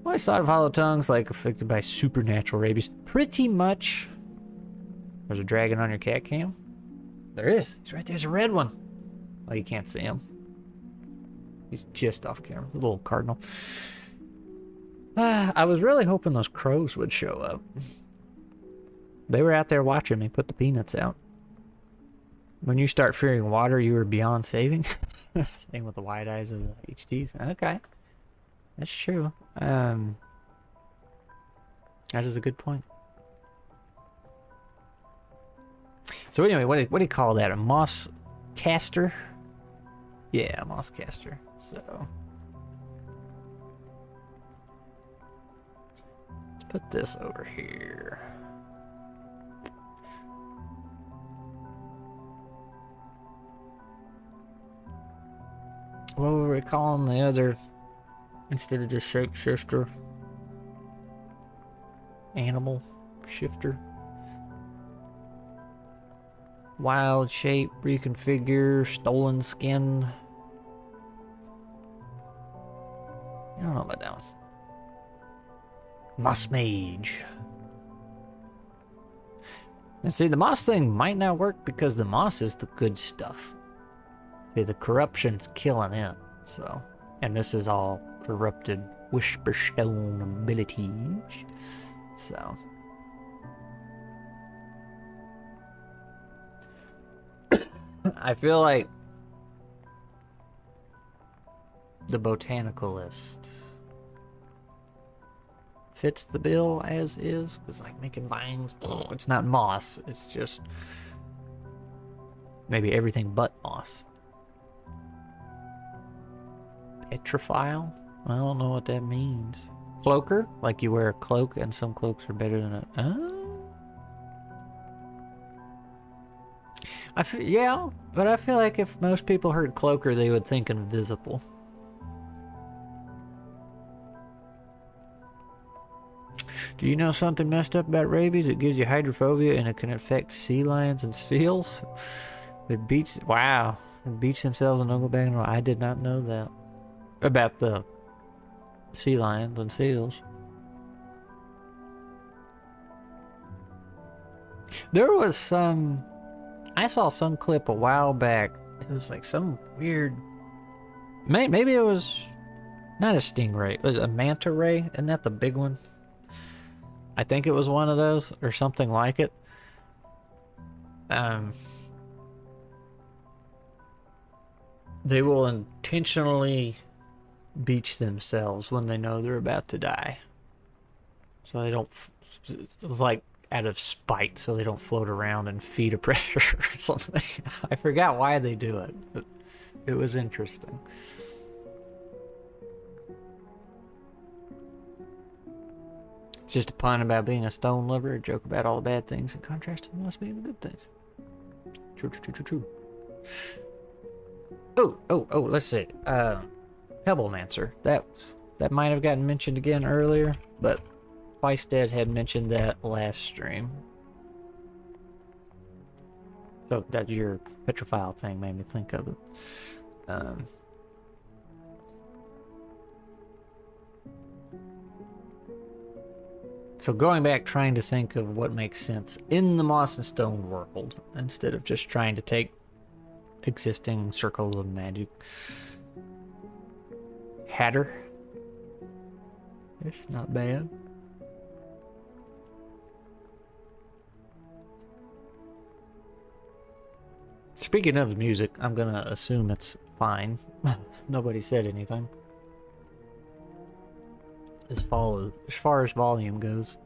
I always thought of hollow tongues like affected by supernatural rabies. Pretty much. There's a dragon on your cat cam. There is. He's right there. There's a red one. Well, you can't see him. He's just off camera. The little cardinal. I was really hoping those crows would show up. They were out there watching me put the peanuts out. When you start fearing water, you are beyond saving. Same with the wide eyes of the HTs. Okay. That's true. That is a good point. So anyway, what do you call that? A moss caster? Yeah, a moss caster. So let's put this over here. What were we calling the other, instead of just shapeshifter? Animal shifter. Wild shape, reconfigure, stolen skin. I don't know about that one. Moss mage. And see, the moss thing might not work because the moss is the good stuff. See, the corruption's killing it, so. And this is all corrupted Whisperstone abilities, so. I feel like the botanical list fits the bill as is, because like making vines, it's not moss, it's just maybe everything but moss. Petrophile? I don't know what that means. Cloaker? Like you wear a cloak and some cloaks are better than a... yeah, but I feel like if most people heard cloaker, they would think invisible. Do you know something messed up about rabies? It gives you hydrophobia and it can affect sea lions and seals. It beats... Wow. It beats themselves and don't go back and... I did not know that. About the sea lions and seals. There was some... I saw some clip a while back. It was like some weird... Maybe it was... Not a stingray. It was a manta ray. Isn't that the big one? I think it was one of those or something like it. They will intentionally beach themselves when they know they're about to die. So they don't... It's like out of spite, so they don't float around and feed a predator or something. I forgot why they do it, but it was interesting. It's just a pun about being a stone lover, a joke about all the bad things in contrast to us being the good things. True, true, true, true, true. Oh, let's see. Pebblemancer. That might have gotten mentioned again earlier, but Feisted had mentioned that last stream. So that your petrophile thing made me think of it. So going back, trying to think of what makes sense in the Moss and Stone world, instead of just trying to take existing circles of magic. Hatter. It's not bad. Speaking of music, I'm gonna assume it's fine. Nobody said anything. As far as volume goes.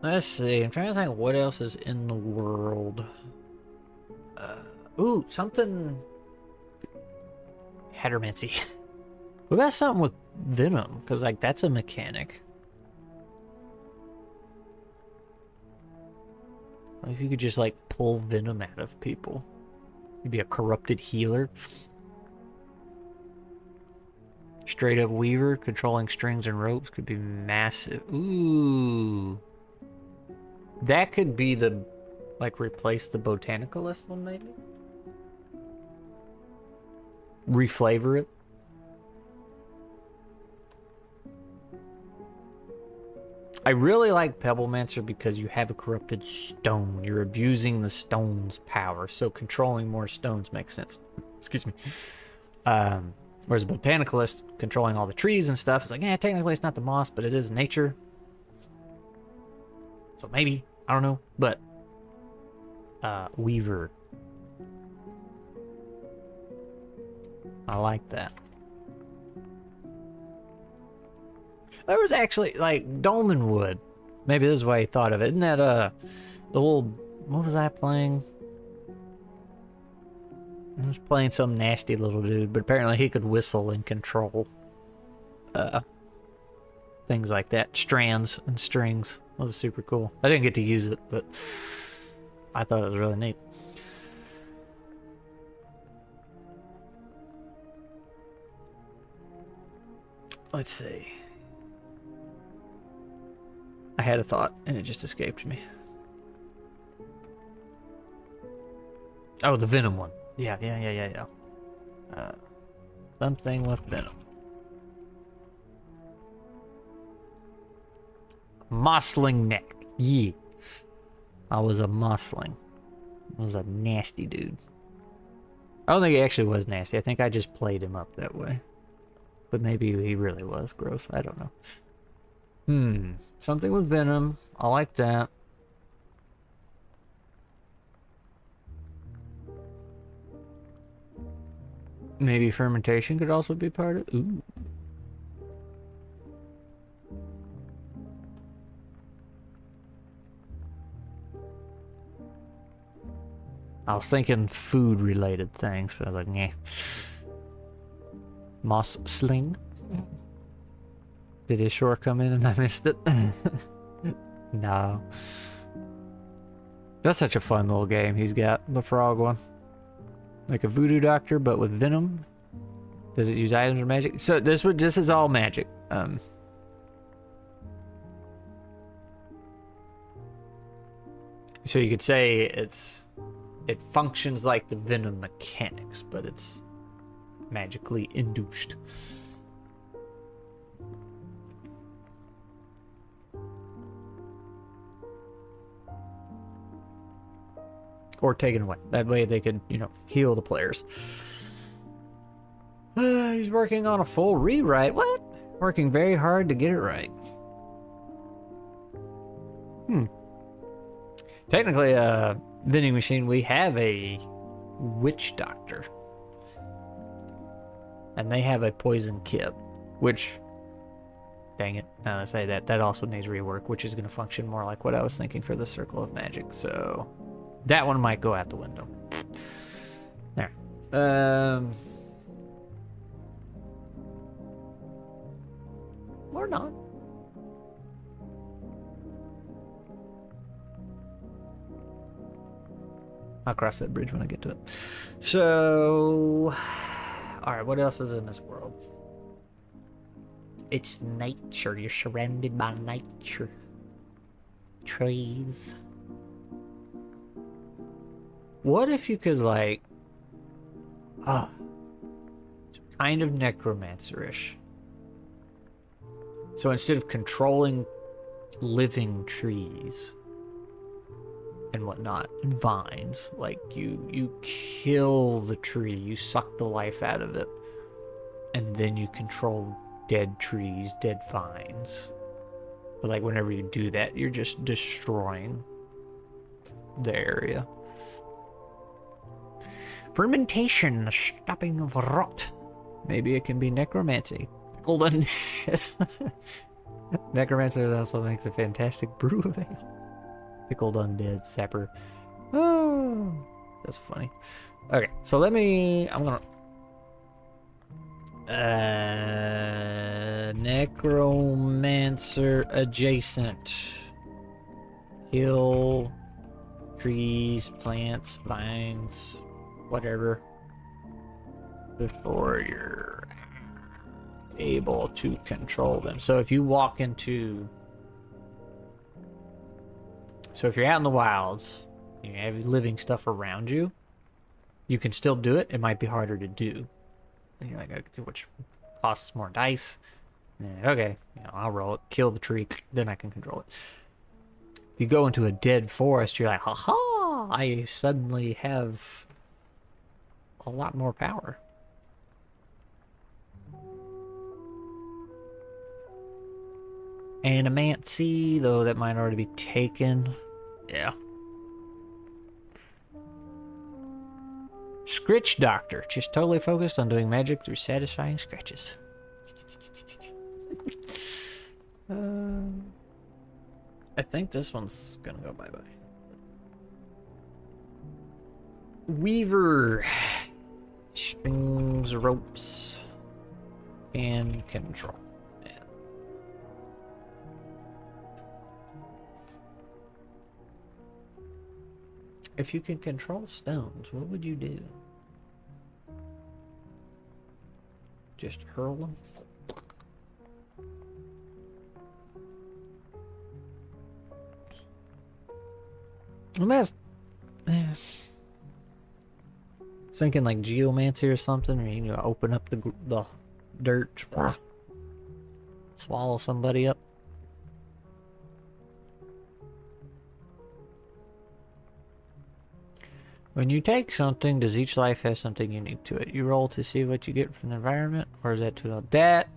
Let's see. I'm trying to think what else is in the world. Ooh, something. Hattermancy. What about something with venom? Because like that's a mechanic. If you could just like pull venom out of people. You'd be a corrupted healer. Straight up weaver, controlling strings and ropes could be massive. Ooh. That could be the, like, replace the botanicalist one, maybe? Reflavor it. I really like Pebblemancer because you have a corrupted stone. You're abusing the stone's power, so controlling more stones makes sense. Excuse me. Whereas a botanicalist, controlling all the trees and stuff, is like, yeah, technically it's not the moss, but it is nature. So maybe, I don't know, but Weaver. I like that. There was actually, like, Dolmenwood. Maybe this is why he thought of it. Isn't that, the little... What was I playing? I was playing some nasty little dude, but apparently he could whistle and control, things like that. Strands and strings. That was super cool. I didn't get to use it, but I thought it was really neat. Let's see. I had a thought, and it just escaped me. Oh, the Venom one. Yeah. Something with Venom. Mossling neck. Yeah. I was a mossling. I was a nasty dude. I don't think he actually was nasty. I think I just played him up that way. But maybe he really was gross. I don't know. Something with Venom. I like that. Maybe fermentation could also be part of it. Ooh. I was thinking food-related things, but I was like, nah. Moss sling. Did his shore come in and I missed it? No. That's such a fun little game he's got, the frog one. Like a voodoo doctor, but with venom. Does it use items or magic? So this is all magic. So you could say it functions like the venom mechanics, but it's magically induced. Or taken away. That way they could, you know, heal the players. He's working on a full rewrite. What? Working very hard to get it right. Technically, a vending machine, we have a witch doctor. And they have a poison kit, which, dang it, now that I say that, that also needs rework, which is going to function more like what I was thinking for the Circle of Magic. So that one might go out the window. There. Or not. I'll cross that bridge when I get to it. So, alright, what else is in this world? It's nature. You're surrounded by nature. Trees. What if you could, like, kind of necromancer-ish. So instead of controlling living trees and whatnot, and vines, like you kill the tree, you suck the life out of it, and then you control dead trees, dead vines. But like whenever you do that, you're just destroying the area. Fermentation, the stopping of rot. Maybe it can be necromancy. Pickled undead. Necromancer also makes a fantastic brew of ale. Pickled undead sapper. Oh, that's funny. Okay, so I'm gonna necromancer adjacent. Kill trees, plants, vines, whatever, before you're able to control them. So if you walk into, so if you're out in the wilds, you have living stuff around you, you can still do it. It might be harder to do. And you're like, okay, which costs more dice. And okay, you know, I'll roll it, kill the tree, then I can control it. If you go into a dead forest, you're like, haha, I suddenly have a lot more power. Animancy, though that might already be taken. Yeah. Scritch Doctor, just totally focused on doing magic through satisfying scratches. I think this one's gonna go bye-bye. Weaver. Strings, ropes, and control. Yeah. If you can control stones, what would you do? Just hurl them? Well, that's... Thinking like geomancy or something, or you know, open up the dirt, swallow somebody up. When you take something, does each life have something unique to it? You roll to see what you get from the environment, or is that too that?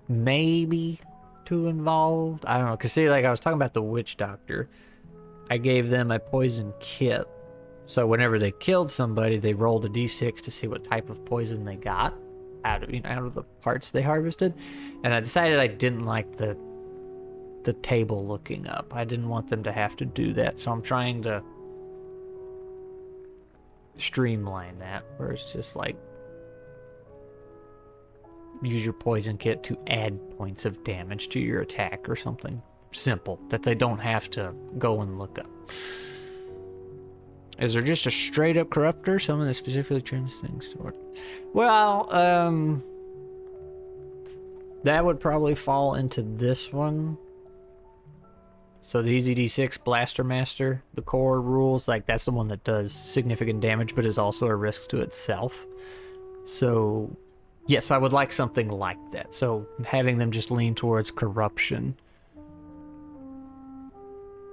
Maybe too involved. I don't know, because see, like I was talking about the witch doctor, I gave them a poison kit, so whenever they killed somebody, they rolled a d6 to see what type of poison they got, out of the parts they harvested, and I decided I didn't like the table looking up. I didn't want them to have to do that, so I'm trying to streamline that, where it's just like use your poison kit to add points of damage to your attack or something simple that they don't have to go and look up. Is there just a straight up corruptor? Someone that specifically turns things to work? Well, that would probably fall into this one. So the Easy D6 Blaster Master, the core rules, like that's the one that does significant damage but is also a risk to itself. So yes, I would like something like that. So having them just lean towards corruption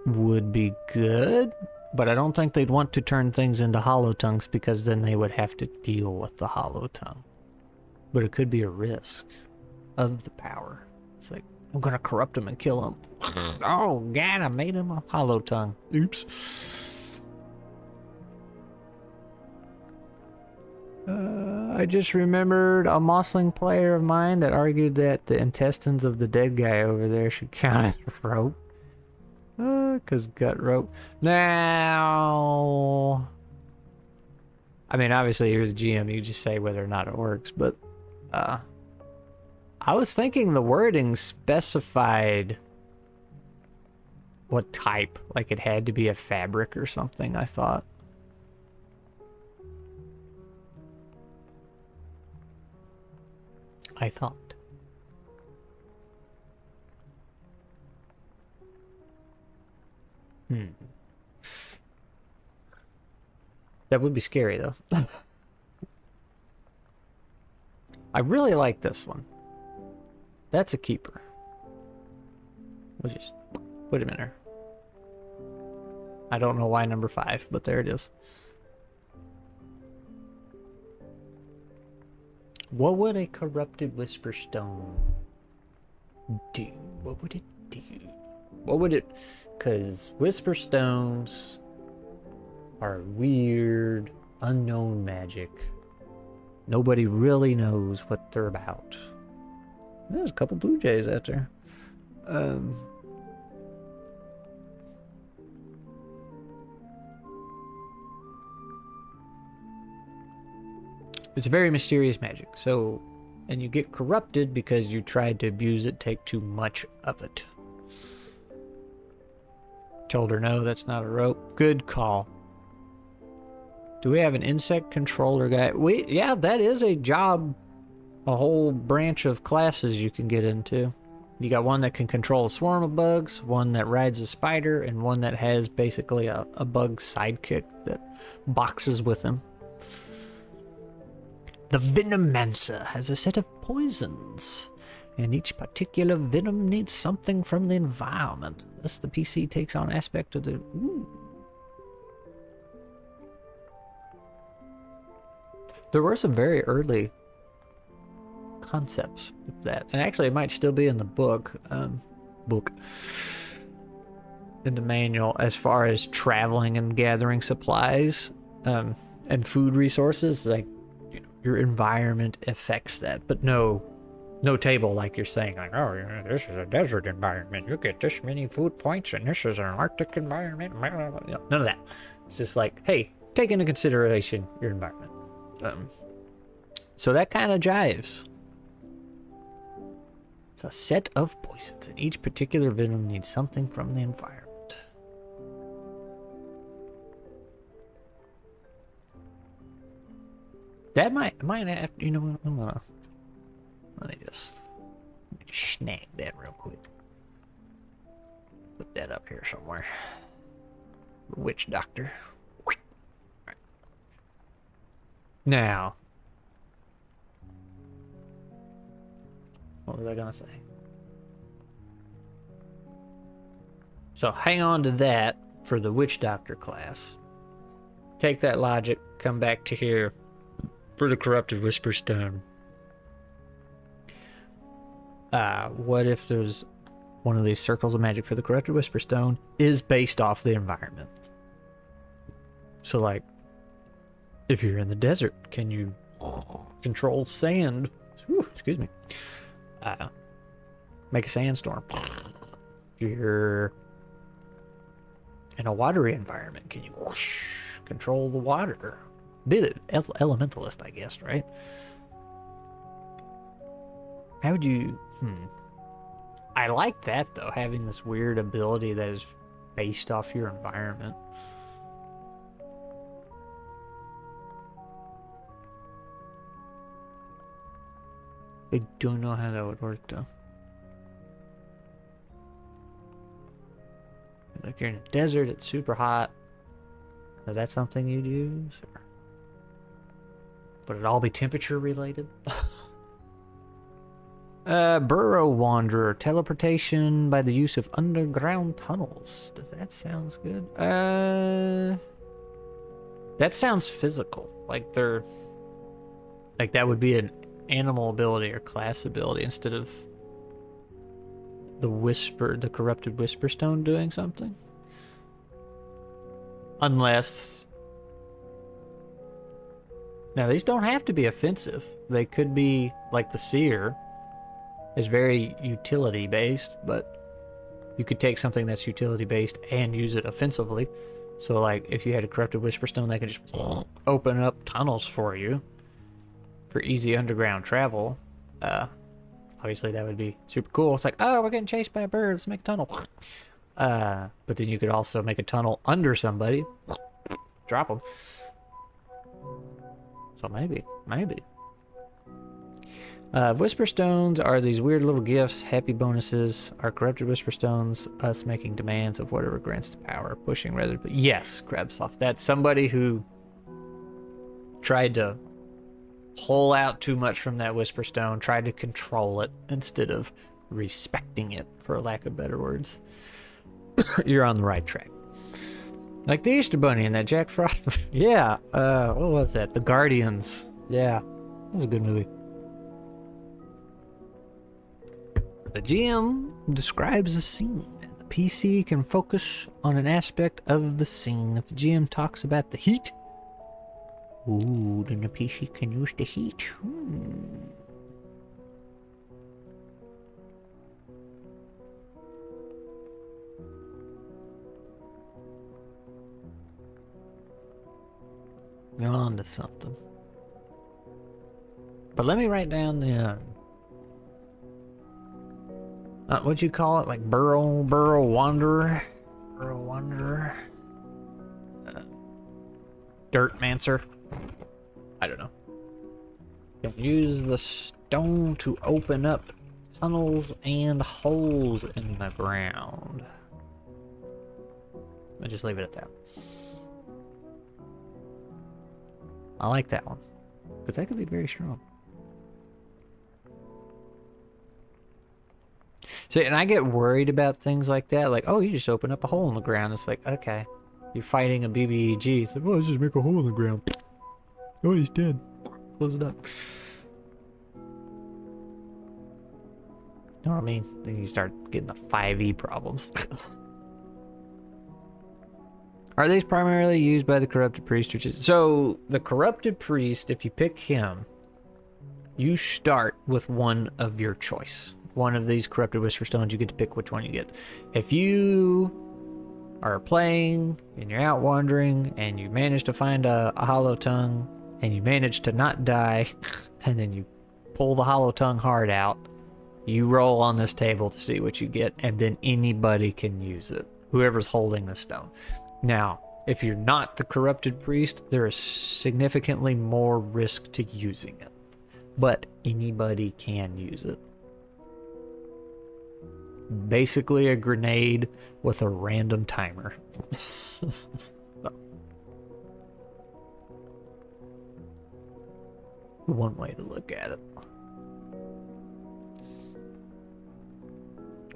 would be good, but I don't think they'd want to turn things into hollow tongues because then they would have to deal with the hollow tongue. But it could be a risk of the power. It's like, I'm gonna corrupt him and kill him. Oh god, I made him a hollow tongue. Oops. I just remembered a Mossling player of mine that argued that the intestines of the dead guy over there should count as rope. Cause gut rope. Now, I mean, obviously, here's GM. You just say whether or not it works, but I was thinking the wording specified what type, like it had to be a fabric or something, I thought. That would be scary, though. I really like this one. That's a keeper. We'll just put him in there. I don't know why number 5, but there it is. What would a corrupted Whisper Stone do? What would it do? What would it... Because Whisper Stones are weird, unknown magic. Nobody really knows what they're about. There's a couple blue jays out there. It's very mysterious magic. So, and you get corrupted because you tried to abuse it, take too much of it. Told her no, that's not a rope. Good call. Do we have an insect controller guy? Yeah, that is a job. A whole branch of classes you can get into. You got one that can control a swarm of bugs, one that rides a spider, and one that has basically a bug sidekick that boxes with him. The Venomancer has a set of poisons, and each particular venom needs something from the environment. Thus the PC takes on aspect of the... Ooh. There were some very early concepts of that, and actually it might still be in the book, in the manual, as far as traveling and gathering supplies and food resources. Like, you know, your environment affects that, but no table like you're saying, like, oh, this is a desert environment, you get this many food points, and this is an Arctic environment. None of that. It's just like, hey, take into consideration your environment. So that kind of jives. It's a set of poisons, and each particular venom needs something from the environment. That might have, you know what, I'm gonna, let me just snag that real quick. Put that up here somewhere. Witch Doctor. Right. Now, what was I gonna say? So hang on to that for the Witch Doctor class. Take that logic, come back to here for the Corrupted Whisper Stone. What if there's one of these circles of magic for the Corrupted Whisper Stone is based off the environment? So like, if you're in the desert, can you control sand. Whew, excuse me. Make a sandstorm. If you're in a watery environment, can you control the water? Be the elementalist, I guess, right? How would you... I like that, though, having this weird ability that is based off your environment. I don't know how that would work, though. Like you're in a desert, it's super hot. Is that something you'd use? Or would it all be temperature related? Burrow Wanderer. Teleportation by the use of underground tunnels. Does that sound good? That sounds physical. Like they're... Like that would be an animal ability or class ability instead of the corrupted Whisper Stone doing something. Unless... Now, these don't have to be offensive. They could be, like the Seer, is very utility-based, but you could take something that's utility-based and use it offensively. So, like, if you had a corrupted Whisper Stone, that could just open up tunnels for you for easy underground travel. Obviously, that would be super cool. It's like, oh, we're getting chased by a bird. Let's make a tunnel. But then you could also make a tunnel under somebody. Drop them. So maybe. Whisper Stones are these weird little gifts, happy bonuses. Are corrupted Whisper Stones us making demands of whatever grants the power, pushing rather... But yes, Krebsoft. That's somebody who tried to pull out too much from that Whisper Stone, tried to control it instead of respecting it, for lack of better words. You're on the right track. Like the Easter Bunny in that Jack Frost. Yeah, what was that? The Guardians. Yeah, that was a good movie. The GM describes a scene. The PC can focus on an aspect of the scene. If the GM talks about the heat, ooh, then the PC can use the heat. You're on to something. But let me write down the... what'd you call it? Like Burrow Wanderer? Burrow Wanderer? Dirtmancer? I don't know. You can use the stone to open up tunnels and holes in the ground. I'll just leave it at that. I like that one, because that could be very strong. See, and I get worried about things like that. Like, oh, you just open up a hole in the ground. It's like, okay, you're fighting a BBEG. It's like, well, let's just make a hole in the ground. Oh, he's dead. Close it up. You know what I mean? Then you start getting the 5e problems. Are these primarily used by the corrupted priest? So, the corrupted priest, if you pick him, you start with one of your choice. One of these corrupted Whisper Stones, you get to pick which one you get. If you are playing, and you're out wandering, and you manage to find a hollow tongue, and you manage to not die, and then you pull the hollow tongue heart out, you roll on this table to see what you get, and then anybody can use it. Whoever's holding the stone. Now, if you're not the corrupted priest, there is significantly more risk to using it. But anybody can use it. Basically a grenade with a random timer. So. One way to look at it.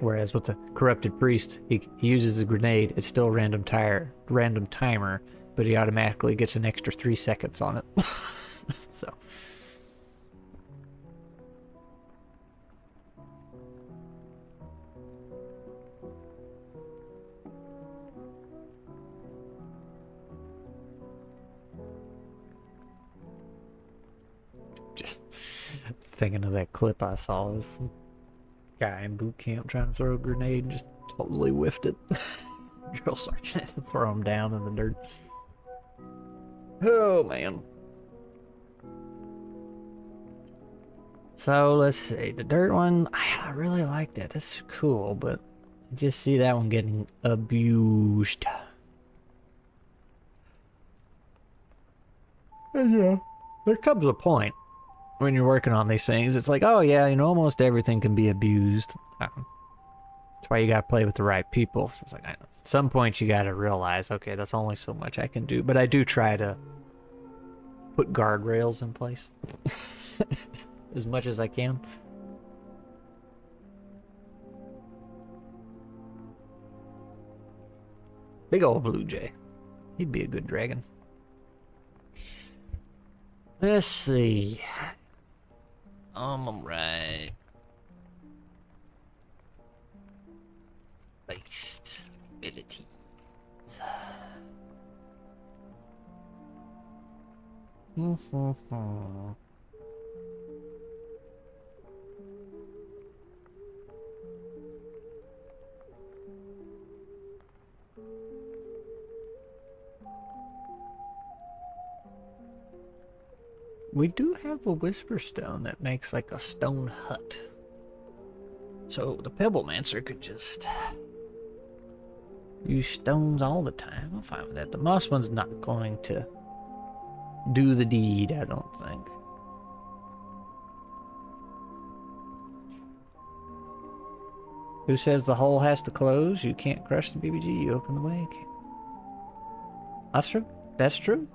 Whereas with the corrupted priest, he uses a grenade. It's still a random timer, but he automatically gets an extra 3 seconds on it. So. thinking of that clip I saw. This guy in boot camp trying to throw a grenade and just totally whiffed it. Drill sergeant had to throw him down in the dirt. Oh, man. So, let's see. The dirt one, I really like that. That's cool, but I just see that one getting abused. And, yeah, there comes a point when you're working on these things. It's like, oh, yeah, you know, almost everything can be abused. That's why you gotta play with the right people. So it's like, at some point you gotta realize, okay, that's only so much I can do. But I do try to put guardrails in place as much as I can. Big old blue jay. He'd be a good dragon. Let's see. Right. Based abilities. We do have a whisper stone that makes like a stone hut. So the Pebblemancer could just use stones all the time. I'm fine with that. The moss one's not going to do the deed, I don't think. Who says the hole has to close? You can't crush the BBG, you open the way. That's true. That's true.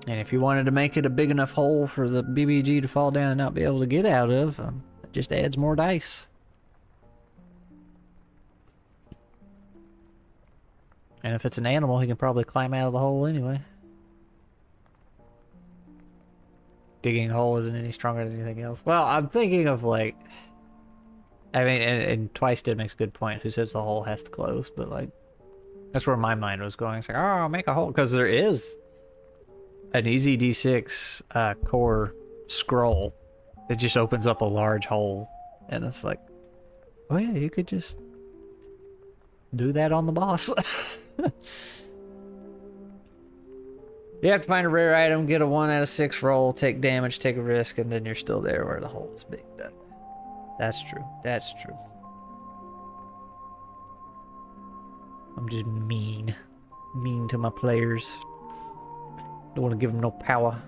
And if you wanted to make it a big enough hole for the BBG to fall down and not be able to get out of, it just adds more dice. And if it's an animal, he can probably climb out of the hole anyway. Digging a hole isn't any stronger than anything else. Well, I'm thinking of like... I mean, and Twice did makes a good point. Who says the hole has to close? But like, that's where my mind was going. It's like, oh, make a hole. Because there is an easy D6 core scroll that just opens up a large hole. And it's like, oh yeah, you could just do that on the boss. You have to find a rare item, get a 1 out of 6 roll, take damage, take a risk, and then you're still there where the hole is being dug. That's true. That's true. I'm just mean. Mean to my players. Don't want to give them no power.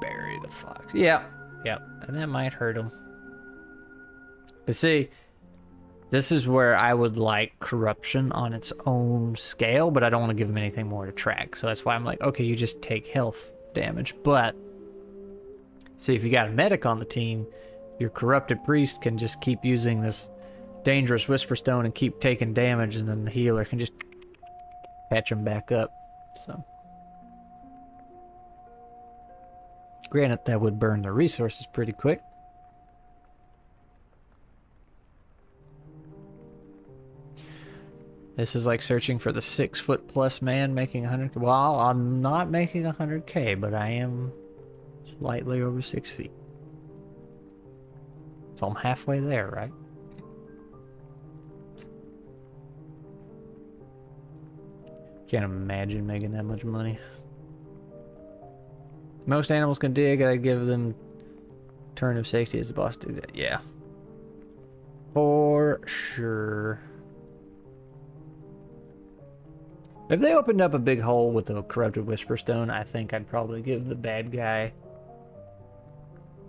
Bury the fox. Yeah. Yep. And that might hurt them. But see, this is where I would like corruption on its own scale, but I don't want to give them anything more to track. So that's why I'm like, okay, you just take health damage. But see, if you got a medic on the team, your corrupted priest can just keep using this dangerous whisper stone and keep taking damage, and then the healer can just patch them back up. So granted, that would burn the resources pretty quick. This is like searching for the 6-foot-plus man making 100. Well, I'm not making 100K, but I am slightly over 6 feet. So I'm halfway there, right? Can't imagine making that much money. Most animals can dig. I give them turn of safety as the boss do that. Yeah. For sure. If they opened up a big hole with a corrupted whisper stone, I think I'd probably give the bad guy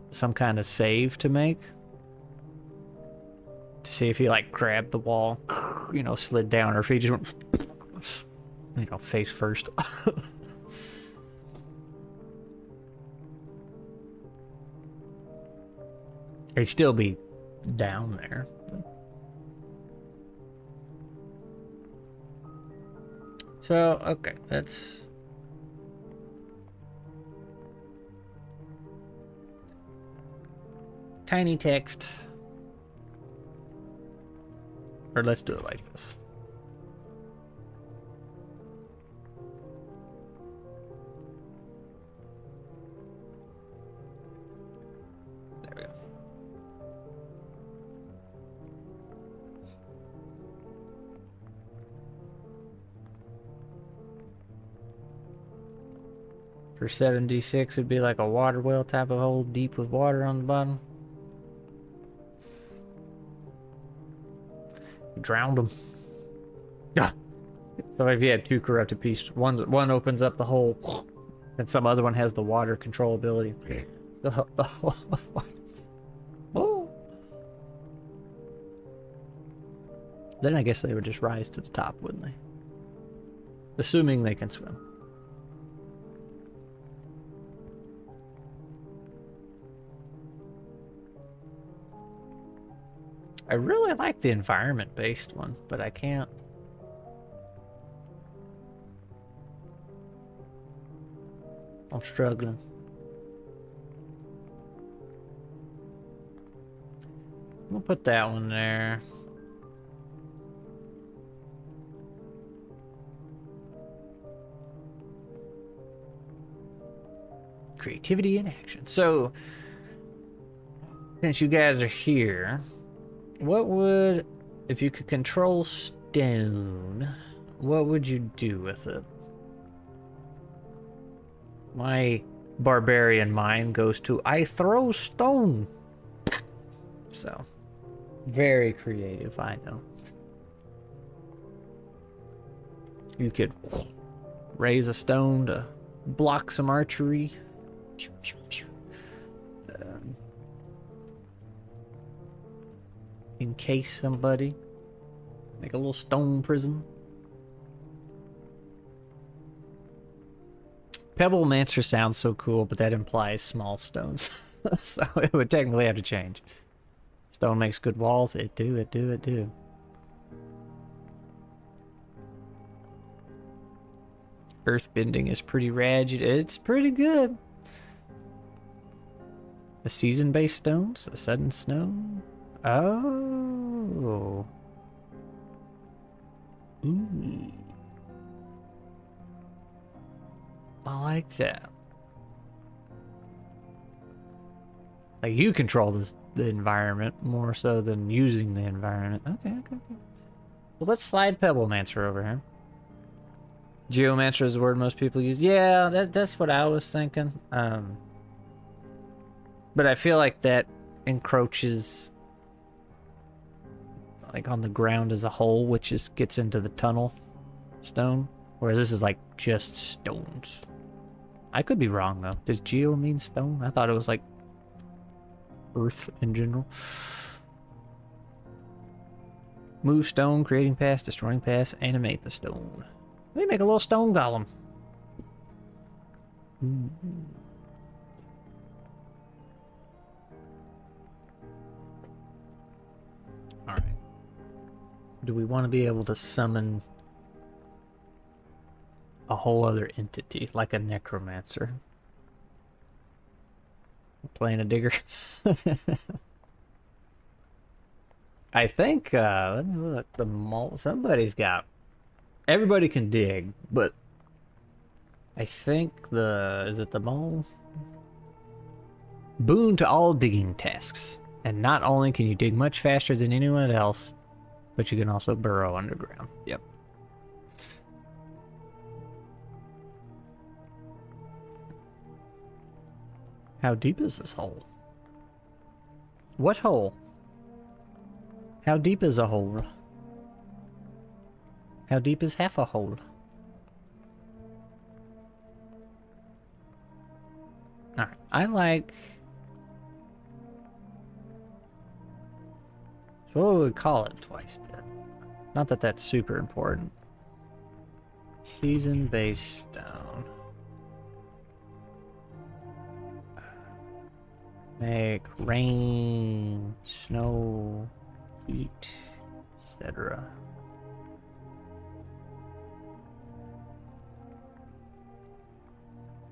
some kind of save to make. To see if he like grabbed the wall, you know, slid down, or if he just went, you know, face first. He'd still be down there. So, okay, that's... tiny text. Or let's do it like this. There we go. For 7d6, it'd be like a water well type of hole, deep with water on the bottom. Drowned them. Yeah. So if you had two corrupted pieces, one opens up the hole, and some other one has the water control ability. Oh. Then I guess they would just rise to the top, wouldn't they? Assuming they can swim. I really like the environment-based one, but I can't. I'm struggling. We'll put that one there. Creativity in action. So, since you guys are here, what would, if you could control stone, what would you do with it? My barbarian mind goes to, I throw stone. So, very creative, I know. You could raise a stone to block some archery. Encase somebody. Make a little stone prison. Pebblemancer sounds so cool, but that implies small stones. So it would technically have to change. Stone makes good walls. It do, it do, it do. Earthbending is pretty rad. It's pretty good. The season-based stones? A sudden snow? Oh. Ooh. I like that. Like, you control the environment more so than using the environment. Okay. Well, let's slide Pebblemancer over here. Geomancer is the word most people use. Yeah, that's what I was thinking. But I feel like that encroaches like on the ground as a whole, which just gets into the tunnel stone. Whereas this is like just stones. I could be wrong though. Does geo mean stone? I thought it was like earth in general. Move stone, creating paths, destroying paths, animate the stone. Let me make a little stone golem. Alright. Do we want to be able to summon a whole other entity, like a necromancer? Playing a digger? I think, let me look, the mole, somebody's got, everybody can dig, but I think is it the mole? Boon to all digging tasks. And not only can you dig much faster than anyone else, but you can also burrow underground. Yep. How deep is this hole? What hole? How deep is a hole? How deep is half a hole? Alright, I like... So what would we call it twice then? Not that that's super important. Season-based stone. Like rain, snow, heat, etc.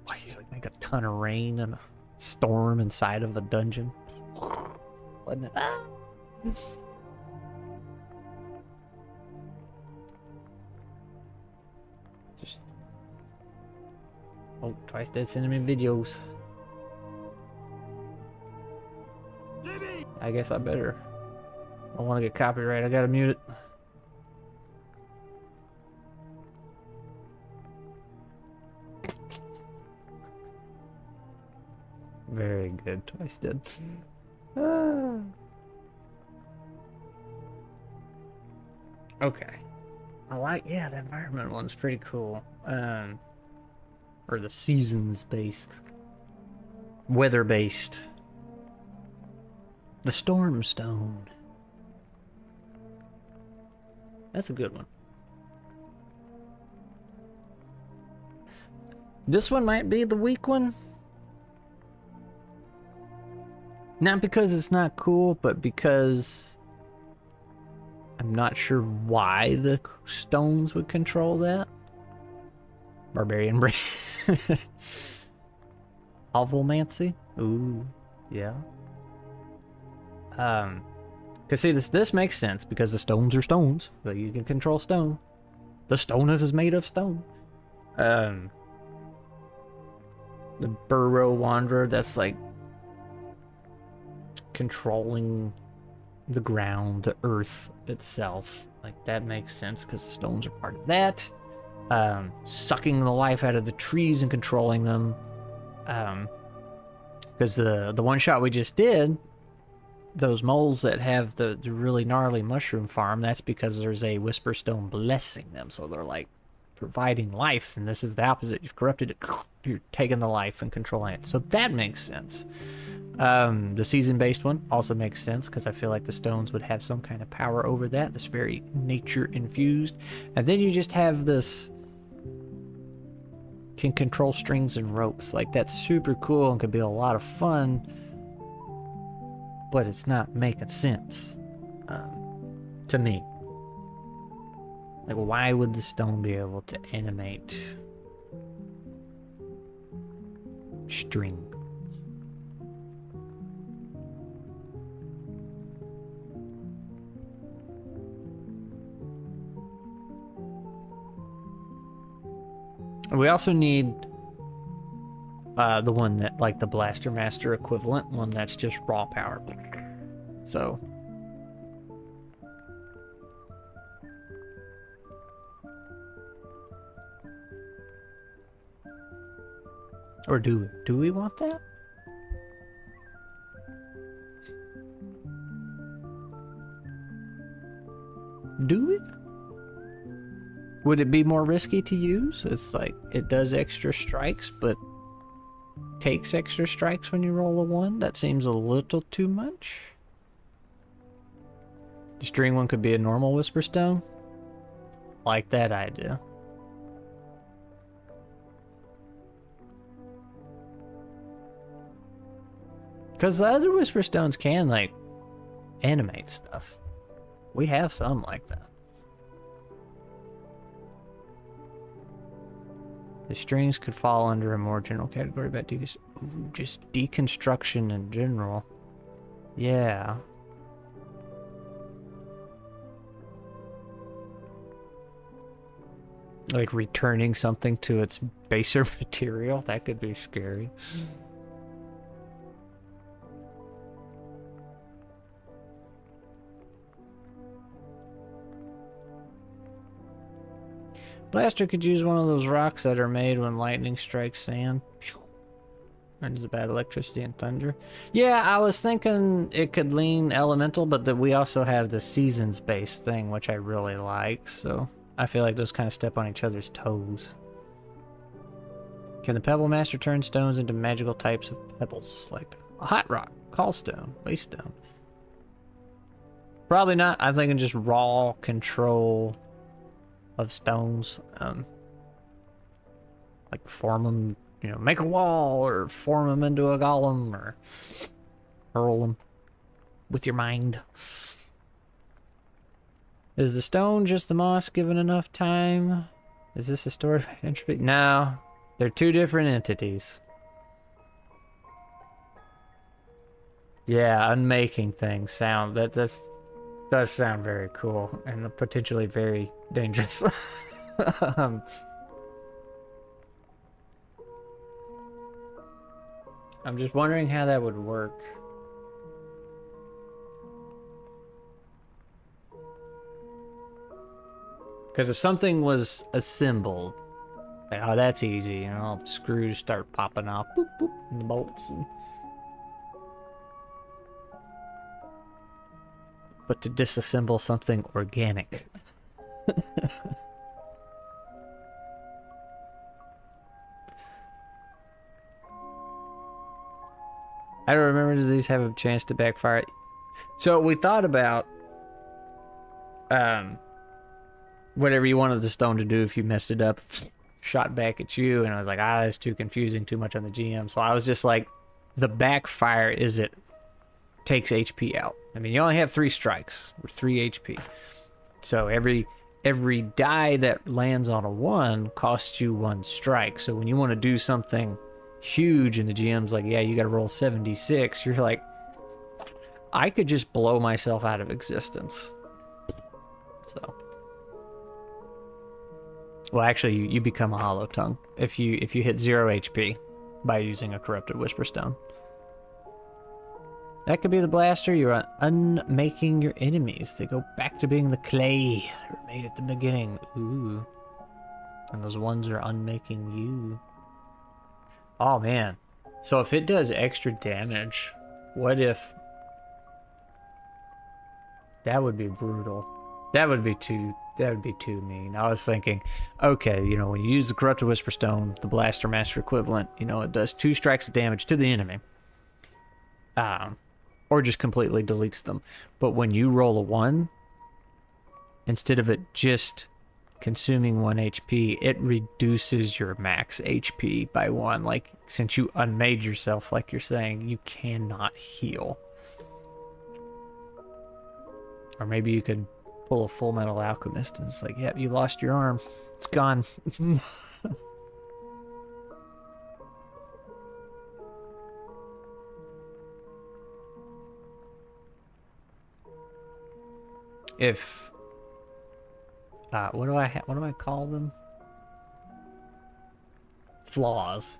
Why you make a ton of rain and a storm inside of a dungeon? Wasn't it? Just... Oh, Twice Dead sending me videos. I guess I better. I don't want to get copyright. I gotta mute it. Very good. Twice Dead. Okay. I like, yeah, the environment one's pretty cool. Or the seasons based. Weather based. The Storm Stone. That's a good one. This one might be the weak one. Not because it's not cool, but because I'm not sure why the stones would control that. Barbarian brain. Ovomancy? Ooh, yeah. Cause see, this makes sense because the stones are stones, so you can control stone. The stone is made of stone. The Burrow Wanderer, that's like controlling the ground, the earth itself. Like that makes sense because the stones are part of that. Sucking the life out of the trees and controlling them. Because the one shot we just did, those moles that have the really gnarly mushroom farm, that's because there's a Whisper Stone blessing them. So they're like providing life, and this is the opposite. You've corrupted it. You're taking the life and controlling it. So that makes sense. The season-based one also makes sense because I feel like the stones would have some kind of power over that. This very nature-infused. And then you just have this... can control strings and ropes. Like, that's super cool and could be a lot of fun. But it's not making sense. To me. Like, why would the stone be able to animate... string? We also need the one that, like the Blaster Master equivalent, one that's just raw power. So. Or do we want that? Do we? Would it be more risky to use? It's like, it does extra strikes, but takes extra strikes when you roll a 1? That seems a little too much. The string one could be a normal Whisper Stone. Like that idea. Because the other Whisper Stones can, like, animate stuff. We have some like that. The strings could fall under a more general category, but just deconstruction in general. Yeah. Like returning something to its baser material, that could be scary. Blaster could use one of those rocks that are made when lightning strikes sand. Runs about electricity and thunder. Yeah, I was thinking it could lean elemental, but that we also have the seasons-based thing, which I really like, so I feel like those kind of step on each other's toes. Can the Pebble Master turn stones into magical types of pebbles, like a hot rock, callstone, waystone? Probably not. I'm thinking just raw control of stones, like form them, you know, make a wall or form them into a golem or hurl them with your mind. Is the stone just the moss given enough time? Is this a story of entropy? No, they're two different entities. Yeah, unmaking things sound does sound very cool and potentially very dangerous. I'm just wondering how that would work. Because if something was assembled, like, oh, that's easy. You know, all the screws start popping off, boop, boop, and the bolts. But to disassemble something organic. I don't remember, does these have a chance to backfire? So we thought about whatever you wanted the stone to do if you messed it up, shot back at you, and I was like, that's too confusing, too much on the GM. So I was just like, the backfire is it takes HP out. I mean, you only have 3 strikes, or 3 HP. So every die that lands on a 1 costs you 1 strike. So when you want to do something huge and the GM's like, yeah, you got to roll 76, you're like, I could just blow myself out of existence. So, well, actually, you become a hollow tongue if you hit 0 HP by using a corrupted whisper stone. That could be the blaster. You're unmaking your enemies. They go back to being the clay that were made at the beginning. Ooh, and those ones are unmaking you. Oh man, so if it does extra damage, what if... That would be brutal. That would be too mean. I was thinking, okay, you know, when you use the Corrupted Whisper Stone, the Blaster Master equivalent, you know, it does 2 strikes of damage to the enemy. Or just completely deletes them. But when you roll a 1, instead of it just consuming 1 HP, it reduces your max HP by 1. Like, since you unmade yourself, like you're saying, you cannot heal. Or maybe you could pull a Full Metal Alchemist and it's like, yep, you lost your arm. It's gone. If what do I call them? Flaws.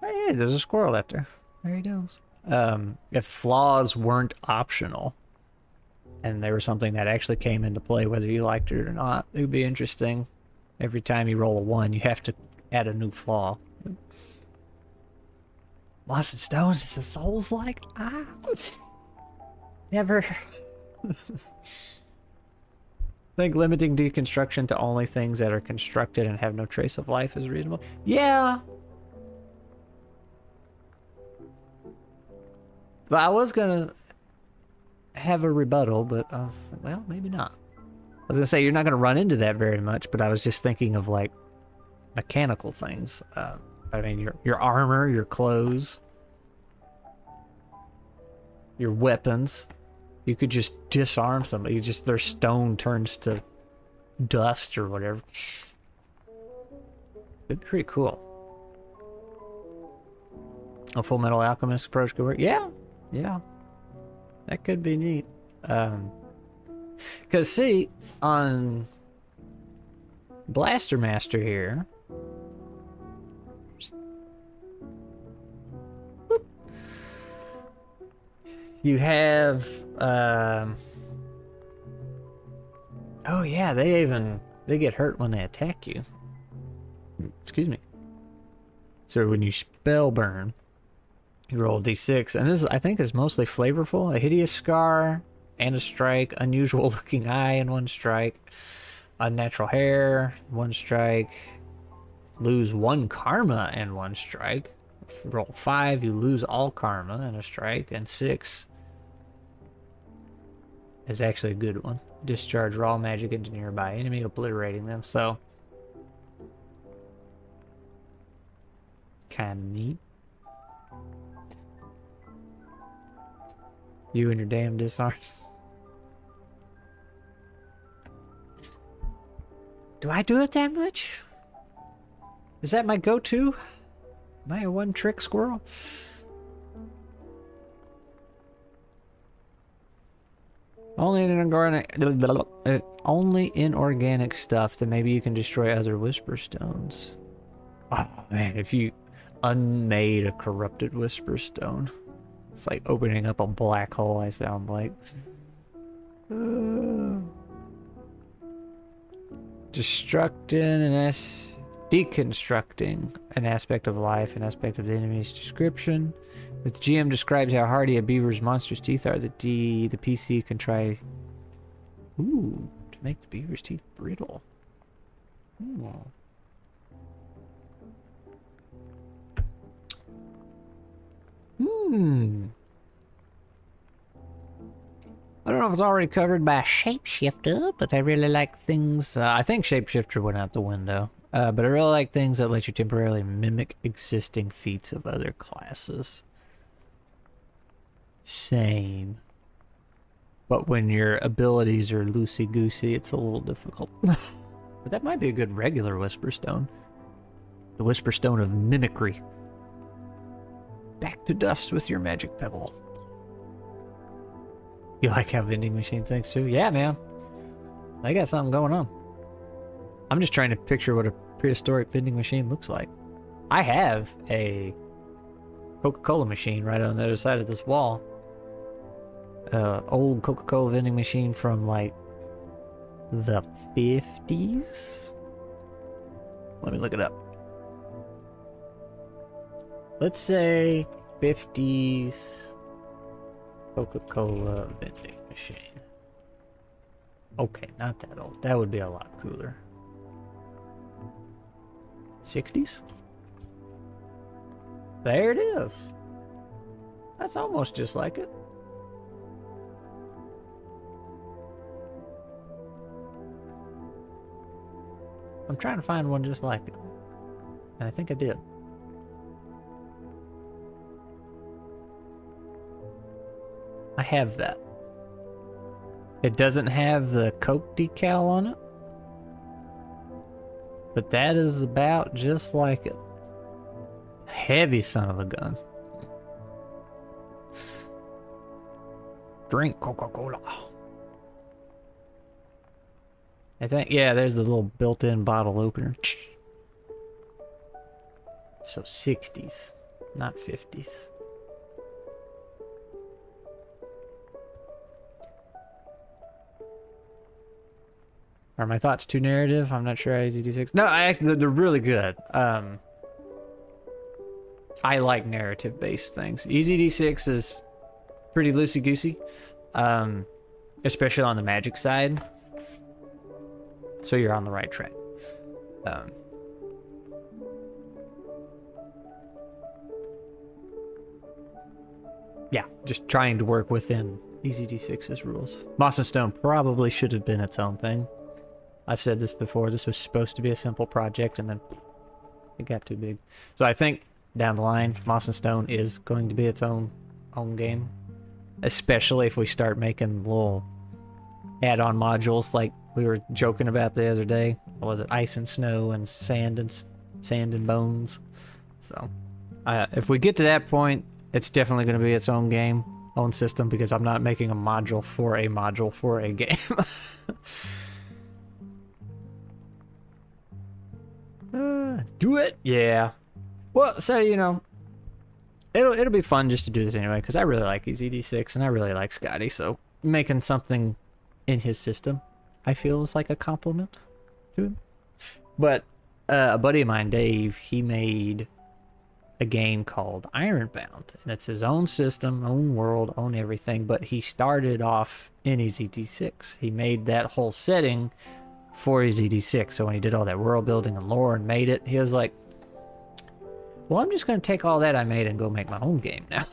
Oh, yeah, there's a squirrel out there. There he goes. If flaws weren't optional, and they were something that actually came into play, whether you liked it or not, it would be interesting. Every time you roll a 1, you have to add a new flaw. Moss and Stones is a Souls-like? Never. I think limiting deconstruction to only things that are constructed and have no trace of life is reasonable. Yeah. But I was gonna have a rebuttal, but I was like, well, maybe not. I was gonna say you're not gonna run into that very much, but I was just thinking of like mechanical things. I mean, your armor, your clothes, your weapons. You could just disarm somebody. Just their stone turns to dust or whatever. It'd be pretty cool. A Full Metal Alchemist approach could work. Yeah, yeah, that could be neat. Cause see, on Blaster Master here, you have oh yeah, they get hurt when they attack you. Excuse me. So when you spell burn, you roll d6, and this I think is mostly flavorful. A hideous scar and a strike, unusual looking eye and 1 strike, unnatural hair, 1 strike, lose 1 karma and 1 strike. If you roll 5, you lose all karma and a strike, and 6 is actually a good one. Discharge raw magic into nearby enemy, obliterating them. So kind of neat. You and your damn disarms. Do I do it that much? Is that my go-to? Am I a one-trick squirrel? Only in organic stuff that maybe you can destroy other whisper stones. Oh man, if you unmade a corrupted whisper stone. It's like opening up a black hole, I sound like. Deconstructing an aspect of life, an aspect of the enemy's description. If the GM describes how hardy a beaver's monstrous teeth are, the PC can try... Ooh, to make the beaver's teeth brittle. Ooh. I don't know if it's already covered by Shapeshifter, but I really like things... I think Shapeshifter went out the window. But I really like things that let you temporarily mimic existing feats of other classes. Same. But when your abilities are loosey-goosey, it's a little difficult. But that might be a good regular Whisper Stone. The Whisper Stone of Mimicry. Back to dust with your magic pebble. You like how vending machine thinks too? Yeah, man. They got something going on. I'm just trying to picture what a prehistoric vending machine looks like. I have a Coca-Cola machine right on the other side of this wall. Old Coca-Cola vending machine from like the 50s? Let me look it up. Let's say 50s Coca-Cola vending machine. Okay, not that old. That would be a lot cooler. 60s? There it is. That's almost just like it. I'm trying to find one just like it. And I think I did. I have that. It doesn't have the Coke decal on it. But that is about just like it. Heavy son of a gun. Drink Coca-Cola. I think, yeah, there's the little built-in bottle opener. So 60s, not 50s. Are my thoughts too narrative? I'm not sure. AZD6. No, they're really good. I like narrative-based things. EZD6 is pretty loosey-goosey, especially on the magic side. So you're on the right track. Yeah, just trying to work within EZD6's rules. Moss and Stone probably should have been its own thing. I've said this before, this was supposed to be a simple project and then it got too big. So I think down the line, Moss and Stone is going to be its own game. Especially if we start making little add-on modules like we were joking about the other day. What was it? Ice and snow and sand and bones. So if we get to that point, it's definitely going to be its own game, own system, because I'm not making a module for a game. Do it? Yeah. Well, so, you know, it'll be fun just to do this anyway, because I really like EZD6 and I really like Scotty, so making something in his system, I feel, is like a compliment to him. But a buddy of mine, Dave, he made a game called Ironbound, and it's his own system, own world, own everything, but he started off in EZD6. He made that whole setting for EZD6, so when he did all that world building and lore and made it, he was like, well, I'm just going to take all that I made and go make my own game now.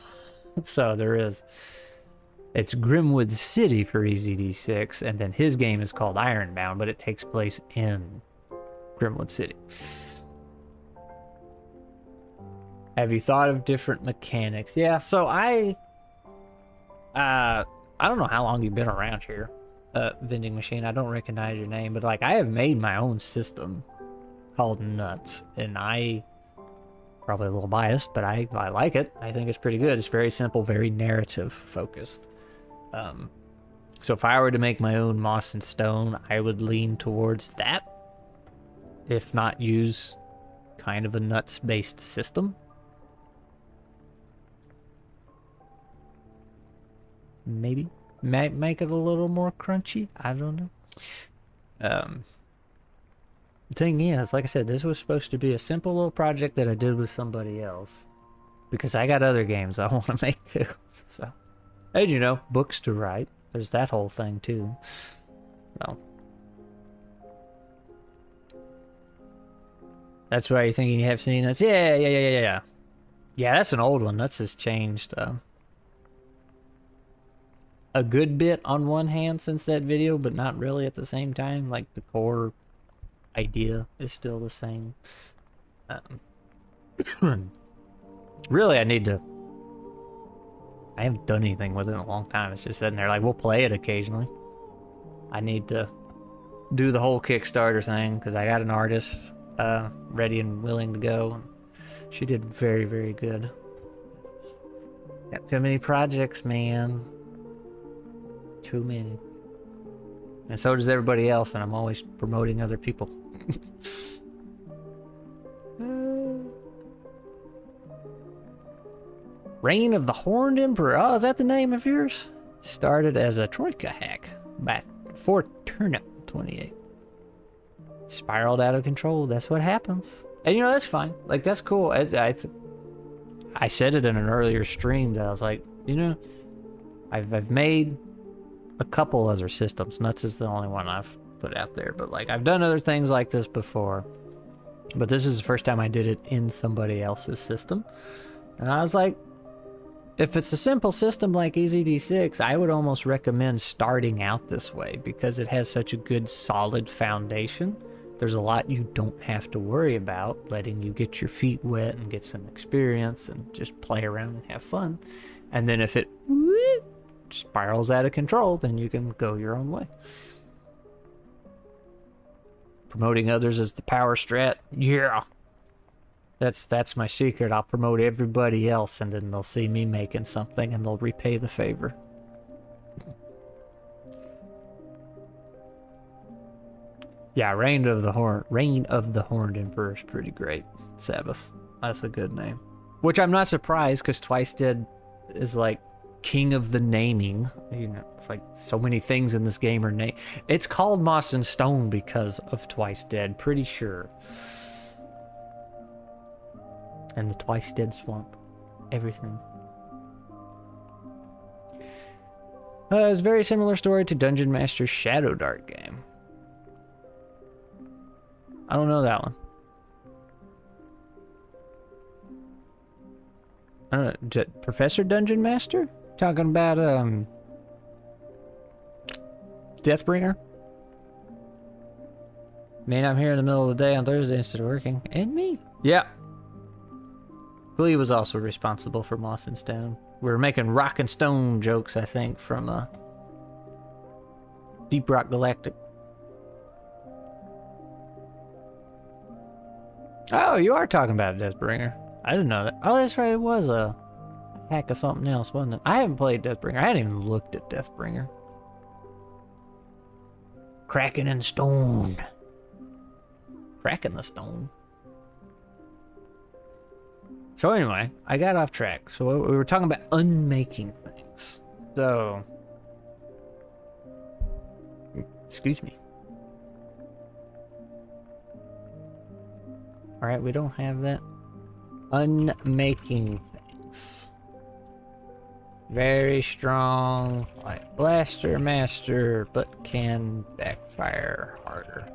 So there is. It's Grimwood City for EZD6, and then his game is called Ironbound, but it takes place in Grimwood City. Have you thought of different mechanics? Yeah, so I don't know how long you've been around here, vending machine. I don't recognize your name, but like I have made my own system called Nuts, and I probably a little biased, but I like it. I think it's pretty good. It's very simple, very narrative focused. So if I were to make my own Moss and Stone, I would lean towards that, if not use kind of a Nuts based system. maybe. Might make it a little more crunchy. I don't know. The thing is, like I said, this was supposed to be a simple little project that I did with somebody else. Because I got other games I want to make too. So, and you know, books to write. There's that whole thing too. So. That's why you're thinking you have seen us. Yeah. Yeah, that's an old one. That's just changed a good bit on one hand since that video, but not really at the same time. Like, the core idea is still the same. Really, I haven't done anything with it in a long time. It's just sitting there. Like, we'll play it occasionally. I need to do the whole Kickstarter thing because I got an artist ready and willing to go. She did very, very good. Got too many projects, man. Too many. And so does everybody else, and I'm always promoting other people. Reign of the Horned Emperor. Oh, is that the name of yours? Started as a Troika hack back before Turnip 28. Spiraled out of control. That's what happens. And you know, that's fine. Like, that's cool. As I said it in an earlier stream that I was like, you know, I've made a couple other systems. Nuts is the only one I've put out there. But like, I've done other things like this before. But this is the first time I did it in somebody else's system. And I was like, if it's a simple system like EZD6, I would almost recommend starting out this way because it has such a good solid foundation. There's a lot you don't have to worry about, letting you get your feet wet and get some experience and just play around and have fun. And then if it spirals out of control, then you can go your own way. Promoting others as the power strat, yeah. That's my secret. I'll promote everybody else, and then they'll see me making something, and they'll repay the favor. Yeah, Reign of the Horned Emperor is pretty great. Sabbath. That's a good name. Which I'm not surprised, because Twice Dead is like king of the naming. You know, it's like so many things in this game are named. It's called Moss and Stone because of Twice Dead, pretty sure. And the Twice Dead Swamp. Everything. It's a very similar story to Dungeon Master's Shadow Dart game. I don't know that one. I don't know. Professor Dungeon Master? Talking about, Deathbringer? Man, I'm here in the middle of the day on Thursday instead of working. And me. Yeah. Glee was also responsible for Moss and Stone. We were making rock and stone jokes, I think, from Deep Rock Galactic. Oh, you are talking about Deathbringer. I didn't know that. Oh, that's right. It was a hack of something else, wasn't it? I haven't played Deathbringer. I hadn't even looked at Deathbringer. Cracking in stone. Cracking the stone. So anyway, I got off track. So we were talking about unmaking things. So, excuse me. All right, we don't have that. Unmaking things. Very strong, like Blaster Master, but can backfire harder.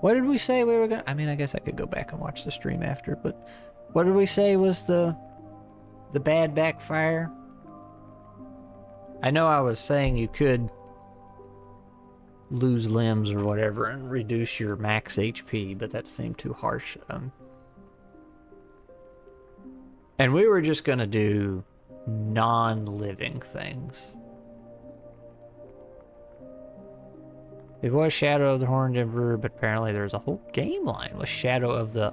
What did we say we were gonna? I mean, I guess I could go back and watch the stream after, but what did we say was the bad backfire? I know I was saying you could lose limbs or whatever and reduce your max HP, but that seemed too harsh. And we were just gonna do non-living things. It was Shadow of the Horned Emperor, but apparently there's a whole game line with Shadow of the...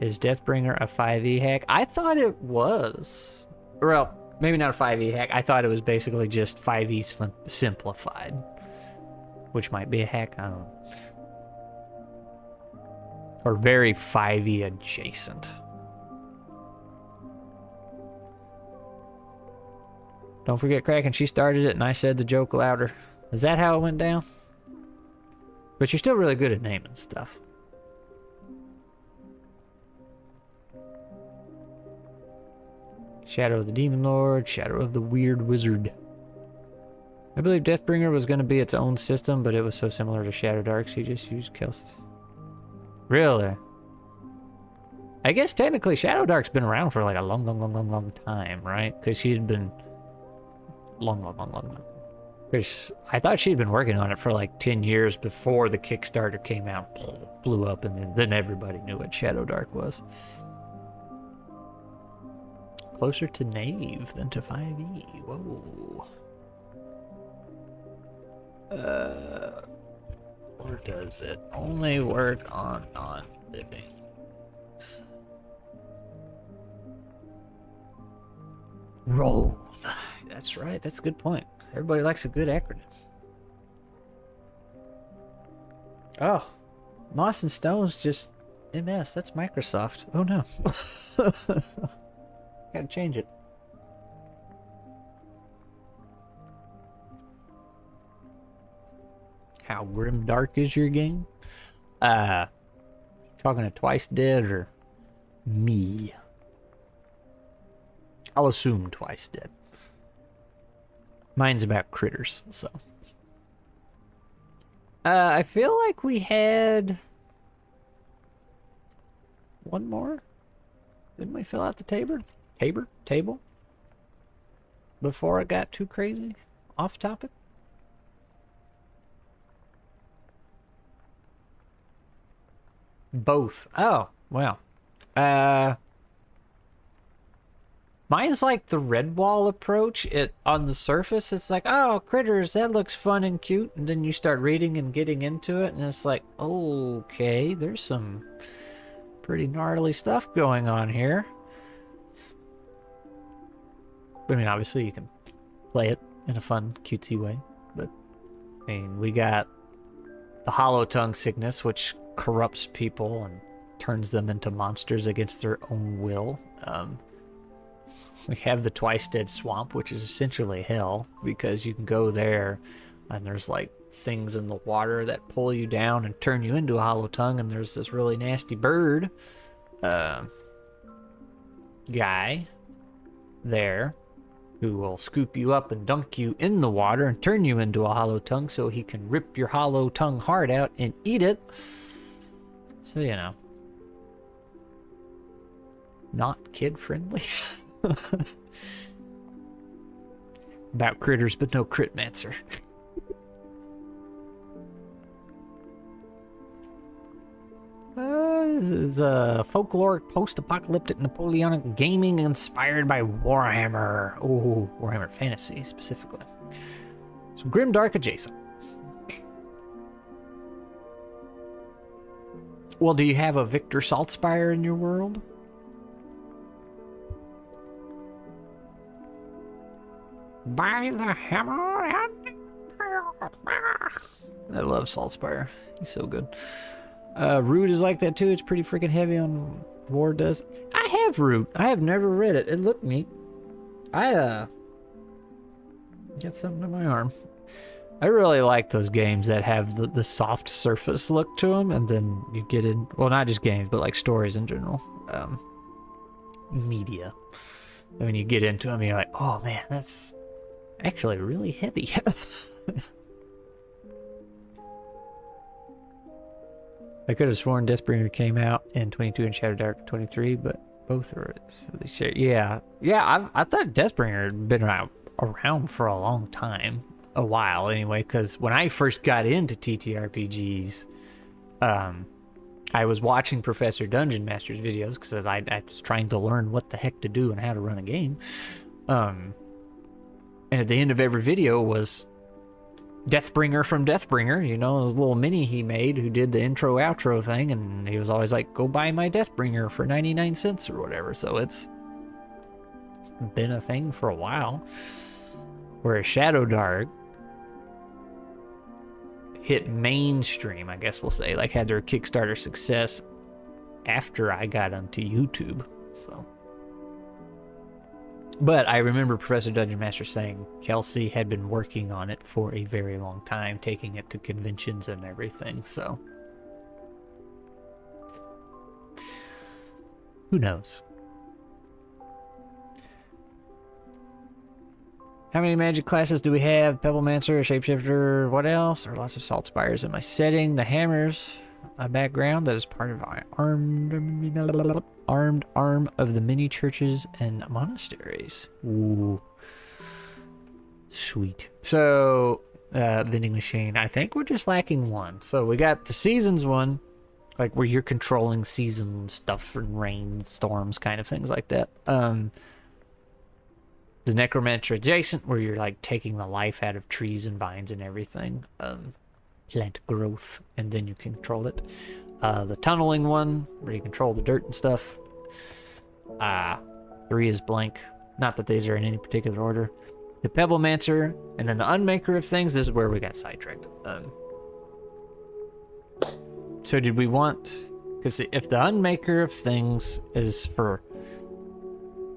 Is Deathbringer a 5e hack? I thought it was. Well, maybe not a 5e hack. I thought it was basically just 5e simplified. Which might be a hack, I don't know. Or very 5e adjacent. Don't forget Kraken, she started it and I said the joke louder. Is that how it went down? But you're still really good at naming stuff. Shadow of the Demon Lord, Shadow of the Weird Wizard. I believe Deathbringer was going to be its own system, but it was so similar to Shadow Dark, so you just used Kelsey's. Really? I guess technically Shadow Dark's been around for like a long time, right? Because she had been... long. Because I thought she'd been working on it for like 10 years before the Kickstarter came out, blew up, and then everybody knew what Shadow Dark was. Closer to Knave than to 5e. Whoa. Or does it only work on non-livings? Roll. That's right. That's a good point. Everybody likes a good acronym. Oh, Moss and Stone's just MS. That's Microsoft. Oh no. Gotta change it. How grim dark is your game? Talking to Twice Dead or me? I'll assume Twice Dead. Mine's about critters, so. I feel like we had one more. Didn't we fill out the table? Before it got too crazy? Off topic? Both. Oh, well. Mine's like the red wall approach. It on the surface, it's like, oh, critters, that looks fun and cute. And then you start reading and getting into it, and it's like, okay, there's some pretty gnarly stuff going on here. I mean, obviously you can play it in a fun, cutesy way, but I mean, we got the hollow tongue sickness, which corrupts people and turns them into monsters against their own will. We have the Twice Dead Swamp, which is essentially hell, because you can go there and there's like things in the water that pull you down and turn you into a hollow tongue, and there's this really nasty bird guy there who will scoop you up and dunk you in the water and turn you into a hollow tongue so he can rip your hollow tongue heart out and eat it. So, you know, not kid friendly. About critters, but no critmancer. This is a folkloric post-apocalyptic Napoleonic gaming inspired by Warhammer. Oh, Warhammer Fantasy specifically. So grimdark adjacent. Well, do you have a Victor Saltspire in your world? By the hammer and... I love Saltspire. He's so good. Root is like that too. It's pretty freaking heavy on War does. I have Root. I have never read it. It looked neat. I get something in my arm. I really like those games that have the soft surface look to them, and then you get in, well, not just games, but like stories in general. Media. And when you get into them, you're like, oh man, that's actually really heavy. I could have sworn Deathbringer came out in 22 and Shadow Dark 23, but both are. So they share. Yeah. I thought Deathbringer had been around for a long time, a while anyway. Because when I first got into TTRPGs, I was watching Professor Dungeon Master's videos because I was trying to learn what the heck to do and how to run a game. And at the end of every video was Deathbringer from Deathbringer, you know, his little mini he made who did the intro outro thing, and he was always like, go buy my Deathbringer for 99 cents or whatever. So it's been a thing for a while. Whereas Shadow Dark hit mainstream, I guess we'll say, like had their Kickstarter success after I got onto YouTube. So But I remember Professor Dungeon Master saying Kelsey had been working on it for a very long time, taking it to conventions and everything, so who knows? How many magic classes do we have? Pebblemancer, Shapeshifter, what else? There are lots of salt spires in my setting. The hammers, a background that is part of my armed arm of the many churches and monasteries. Ooh. Sweet. So, vending machine. I think we're just lacking one. So we got the seasons one, like where you're controlling season stuff and rain, storms, kind of things like that. The necromancer adjacent, where you're like taking the life out of trees and vines and everything. Plant growth, and then you control it. The tunneling one, where you control the dirt and stuff. 3 is blank. Not that these are in any particular order. The Pebblemancer, and then the Unmaker of Things. This is where we got sidetracked. So did we want... Because if the Unmaker of Things is for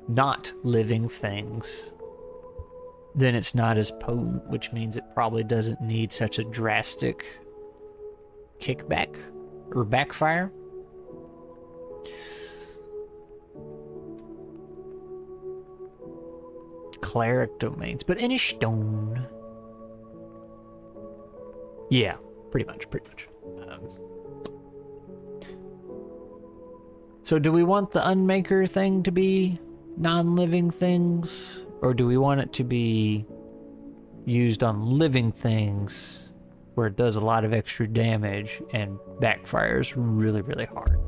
not living things, then it's not as potent, which means it probably doesn't need such a drastic kickback or backfire. Cleric domains, but any stone. Yeah, pretty much. So do we want the Unmaker thing to be non-living things, or do we want it to be used on living things where it does a lot of extra damage and backfires really, really hard?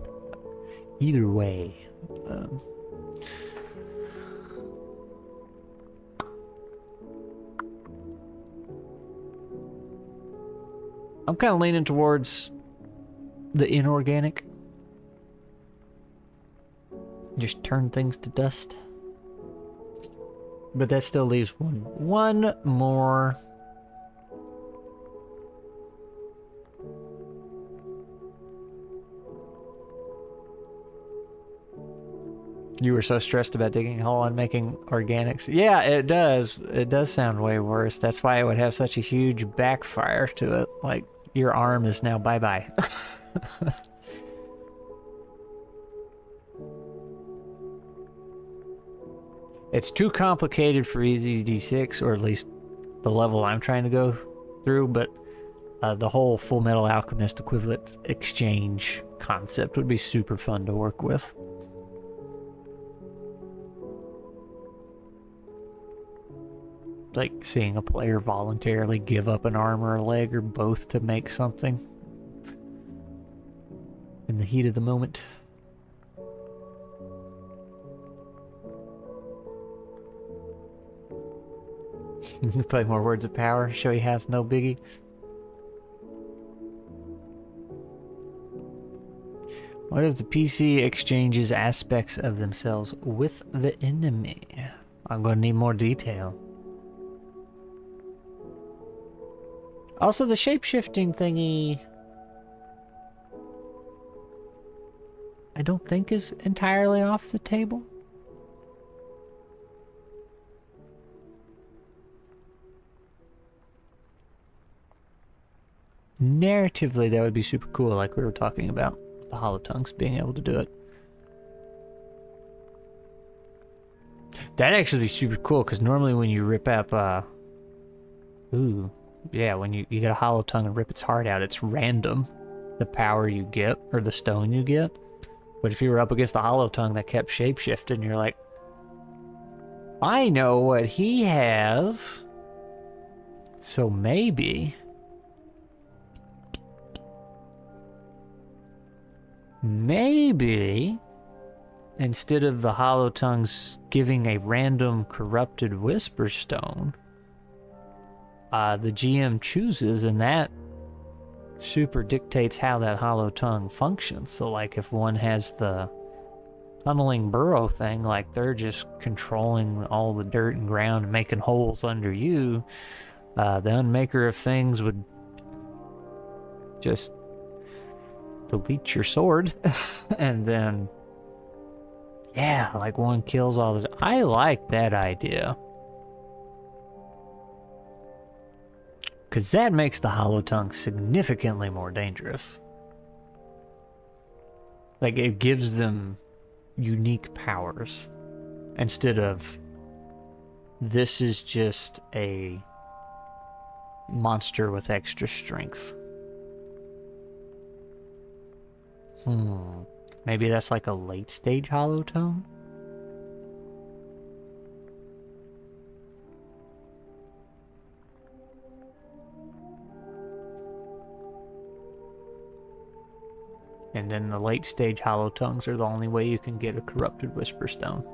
Either way. I'm kind of leaning towards the inorganic. Just turn things to dust. But that still leaves one more. You were so stressed about digging a hole and making organics. Yeah, it does. It does sound way worse. That's why it would have such a huge backfire to it. Like, your arm is now bye-bye. It's too complicated for easy D6, or at least the level I'm trying to go through, but the whole Full Metal Alchemist equivalent exchange concept would be super fun to work with. Like seeing a player voluntarily give up an arm or a leg or both to make something in the heat of the moment. Play more Words of Power, show he has no biggie. What if the PC exchanges aspects of themselves with the enemy? I'm going to need more detail. Also, the shape-shifting thingy, I don't think is entirely off the table. Narratively, that would be super cool, like we were talking about the Hollow Tongues being able to do it. That'd actually be super cool, because normally when you rip up, when you get a Hollow Tongue and rip its heart out, it's random, the power you get, or the stone you get. But if you were up against the Hollow Tongue that kept shape-shifting, you're like, I know what he has, so maybe instead of the Hollow Tongues giving a random corrupted Whisper Stone, the GM chooses, and that super dictates how that Hollow Tongue functions. So like if one has the tunneling burrow thing, like they're just controlling all the dirt and ground and making holes under you, the Unmaker of Things would just delete your sword and then Yeah, like one kills all the... I like that idea. Because that makes the Hollow Tongue significantly more dangerous. Like, it gives them unique powers. Instead of, this is just a monster with extra strength. Maybe that's like a late stage Hollow Tongue? And then the late stage Hollow Tongues are the only way you can get a corrupted Whisper Stone.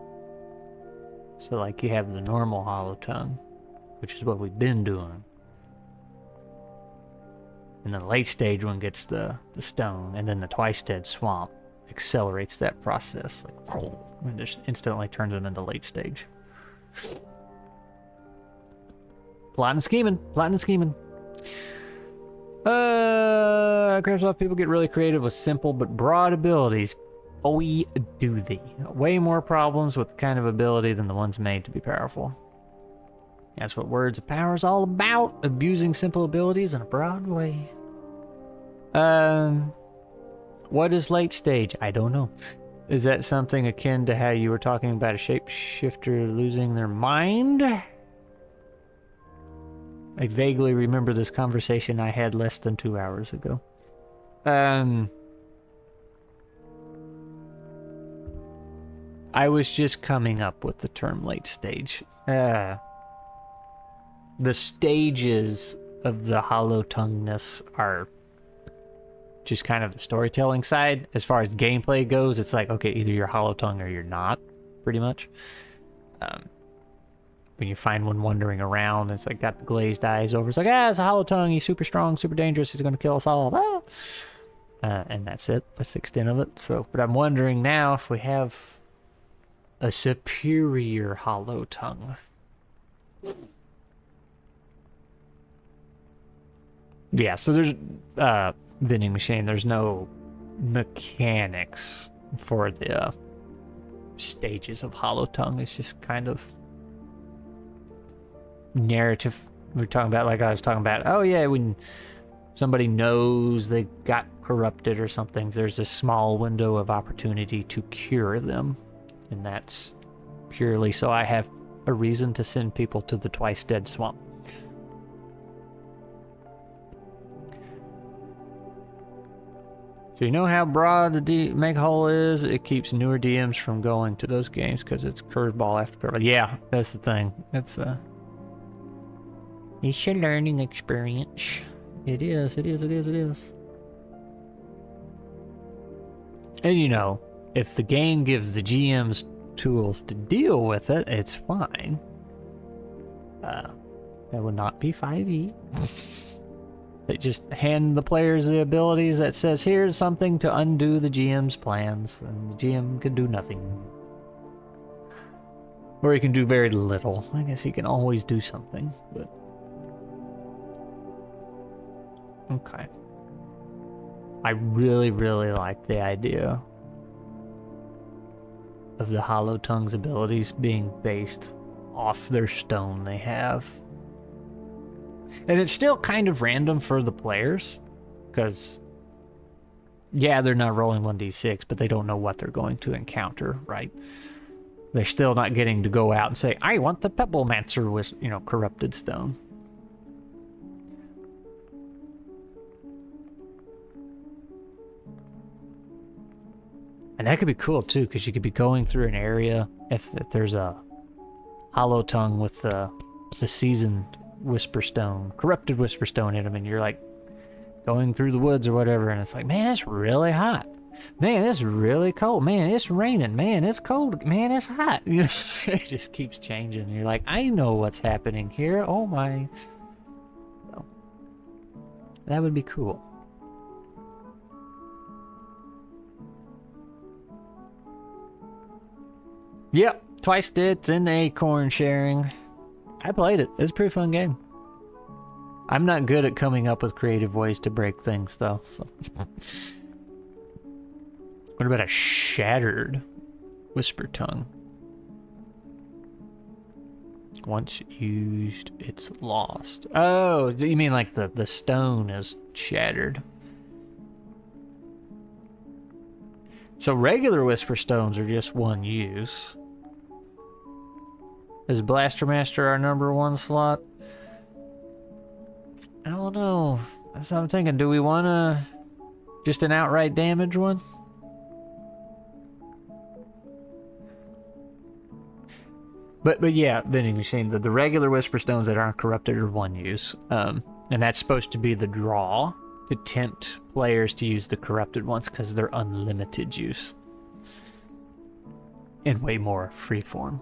So like you have the normal Hollow Tongue, which is what we've been doing. And the late stage one gets the stone, and then the Twice Dead Swamp accelerates that process. Like, and just instantly turns them into late stage. Plotting and scheming. Plotting and scheming. Craftsoft people get really creative with simple but broad abilities. Boy, do they. Way more problems with the kind of ability than the ones made to be powerful. That's what Words of Power is all about. Abusing simple abilities in a broad way. What is late stage? I don't know. Is that something akin to how you were talking about a shapeshifter losing their mind? I vaguely remember this conversation I had less than 2 hours ago. I was just coming up with the term late stage. The stages of the hollow tongueness are just kind of the storytelling side. As far as gameplay goes, it's like, okay, either you're hollow tongue or you're not, pretty much. When you find one wandering around, it's like got the glazed eyes over. It's like, it's a hollow tongue. He's super strong, super dangerous. He's going to kill us all. And that's it. That's the extent of it. So, but I'm wondering now if we have a superior hollow tongue. Yeah, so there's vending machine. There's no mechanics for the stages of hollow tongue. It's just kind of narrative. We're talking about, like I was talking about, oh yeah, when somebody knows they got corrupted or something, there's a small window of opportunity to cure them, and that's purely so I have a reason to send people to the Twice Dead Swamp. So you know how broad the mega hole is? It keeps newer DMs from going to those games because it's curveball after curveball. Yeah, that's the thing. It's a learning experience. It is. And you know, if the game gives the GMs tools to deal with it, it's fine. That would not be 5e. They just hand the players the abilities that says, here's something to undo the GM's plans, and the GM can do nothing. Or he can do very little. I guess he can always do something, but... Okay. I really, really like the idea of the Hollow Tongue's abilities being based off their stone they have. And it's still kind of random for the players, because, yeah, they're not rolling 1d6, but they don't know what they're going to encounter, right? They're still not getting to go out and say, I want the Pebblemancer with, you know, corrupted stone. And that could be cool, too, because you could be going through an area, if there's a Hollow Tongue with the seasoned Whisperstone, corrupted Whisperstone in them, and you're like going through the woods or whatever, and it's like, man, it's really hot. Man, it's really cold. Man, it's raining. Man, it's cold. Man, it's hot. You know, it just keeps changing. And you're like, I know what's happening here. Oh my. So, that would be cool. Yep, Twice Dead. It's in the Acorn sharing. I played it. It's a pretty fun game. I'm not good at coming up with creative ways to break things, though. So. What about a shattered Whisper tongue. Once used, it's lost. Oh, you mean like the stone is shattered? So regular whisper stones are just one use. Is Blaster Master our #1 slot? I don't know. That's what I'm thinking. Do we want to just an outright damage one? But yeah, vending machine. The regular whisper stones that aren't corrupted are one use, and that's supposed to be the draw to tempt players to use the corrupted ones because they're unlimited use and way more freeform.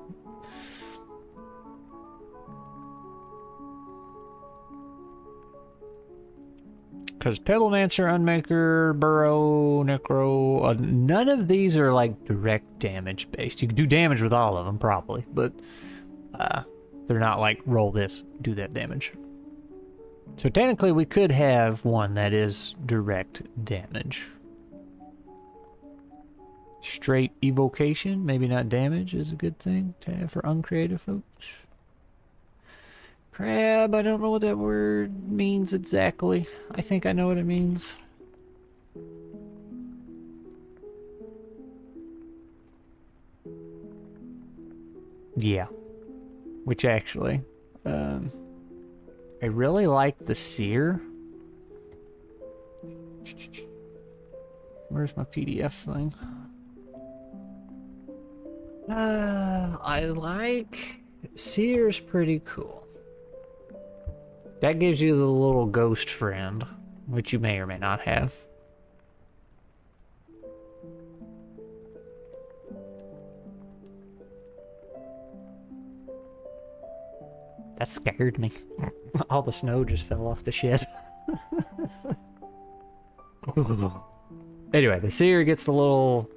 Because Pebblemancer, Unmaker, Burrow, Necro, none of these are like direct damage based. You can do damage with all of them probably, but they're not like roll this, do that damage. So technically we could have one that is direct damage. Straight evocation, maybe not damage, is a good thing to have for uncreative folks. Crab, I don't know what that word means exactly. I think I know what it means. Yeah. Which actually, I really like the seer. Where's my PDF thing? I like seer's pretty cool. That gives you the little ghost friend, which you may or may not have. That scared me. All the snow just fell off the shed. Anyway, the seer gets the little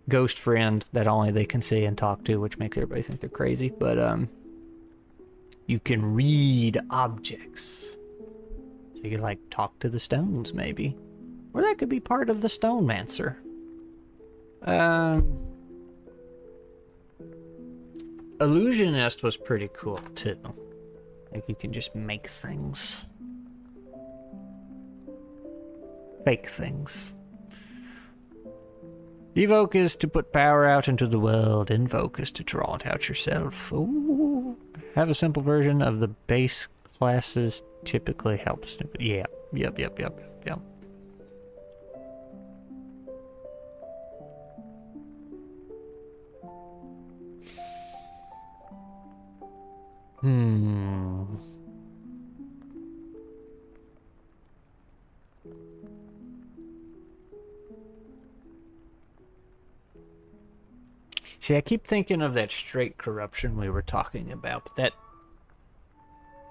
ghost friend that only they can see and talk to, which makes everybody think they're crazy. But you can read objects. So you can like talk to the stones maybe. Or that could be part of the Stonemancer. Illusionist was pretty cool too. Like you can just make things. Fake things. Evoke is to put power out into the world. Invoke is to draw it out yourself. Ooh. Have a simple version of the base classes typically helps. Yeah. Yep. See, I keep thinking of that straight corruption we were talking about, but that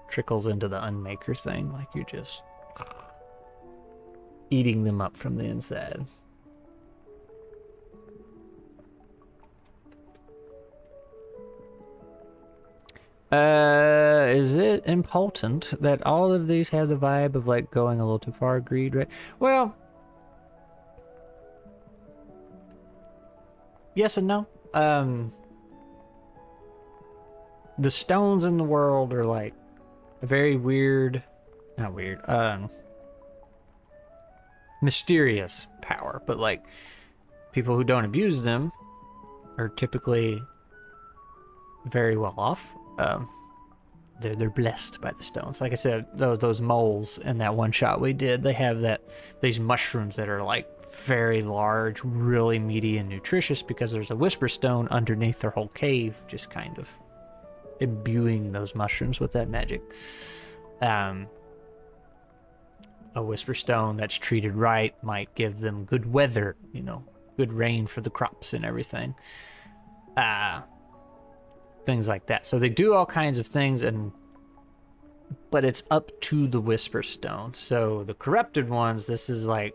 trickles into the Unmaker thing, like you're just eating them up from the inside. Is it important that all of these have the vibe of like going a little too far? Agreed, right? Well, yes and no. The stones in the world are like a very weird, not weird, mysterious power, but like people who don't abuse them are typically very well off. They're blessed by the stones. Like I said, those moles in that one shot we did, they have these mushrooms that are like very large, really meaty and nutritious because there's a whisper stone underneath their whole cave, just kind of imbuing those mushrooms with that magic. A whisper stone that's treated right might give them good weather, you know, good rain for the crops and everything. Things like that. So they do all kinds of things, but it's up to the whisper stone. So the corrupted ones, this is like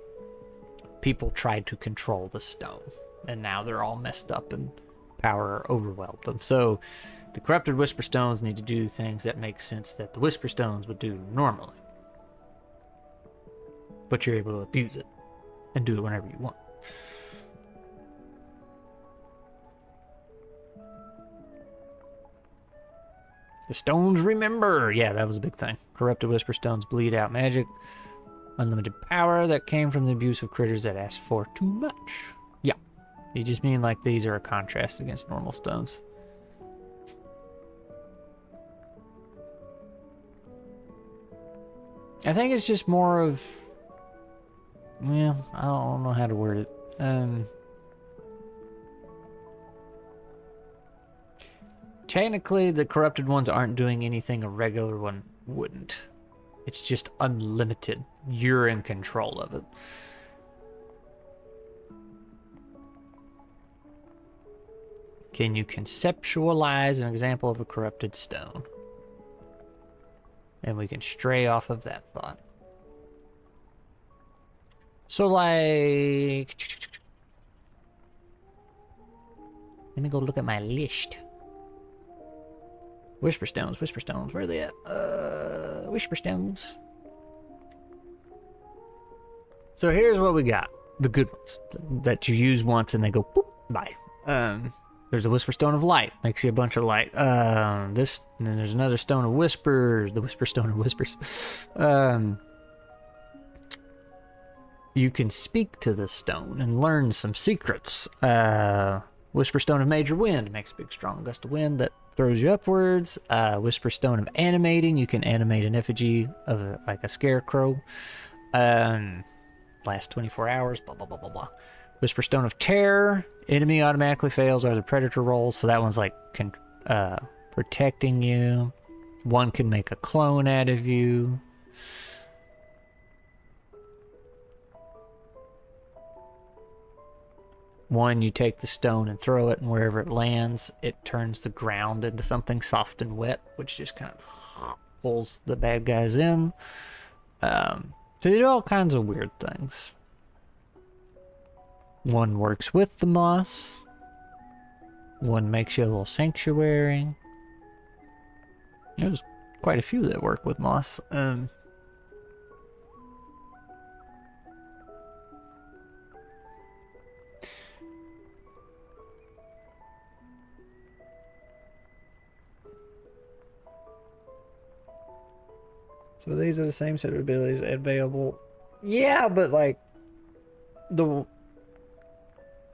people tried to control the stone, and now they're all messed up and power overwhelmed them. So the corrupted whisper stones need to do things that make sense that the whisper stones would do normally, but you're able to abuse it and do it whenever you want. The stones remember. Yeah, that was a big thing. Corrupted whisper stones bleed out magic. Unlimited power that came from the abuse of critters that asked for too much. Yeah. You just mean like these are a contrast against normal stones. I think it's just more of... Yeah, I don't know how to word it. Technically, the corrupted ones aren't doing anything a regular one wouldn't. It's just unlimited. You're in control of it. Can you conceptualize an example of a corrupted stone? And we can stray off of that thought. So, like... Let me go look at my list. Whisper stones, where are they at? Whisper stones. So here's what we got. The good ones that you use once and they go boop, bye. There's the whisper stone of light, makes you a bunch of light. And then there's another stone of whispers, the whisper stone of whispers. You can speak to the stone and learn some secrets. Whisper stone of major wind makes a big strong gust of wind that throws you upwards. Whisper stone of animating, you can animate an effigy of like a scarecrow. Last 24 hours, blah, blah, blah, blah, blah. Whisper stone of terror, enemy automatically fails or the predator rolls, so that one's like protecting you. One can make a clone out of you. One, you take the stone and throw it, and wherever it lands, it turns the ground into something soft and wet, which just kind of pulls the bad guys in. So they do all kinds of weird things. One works with the moss. One makes you a little sanctuary. There's quite a few that work with moss. So these are the same set of abilities available. Yeah, but like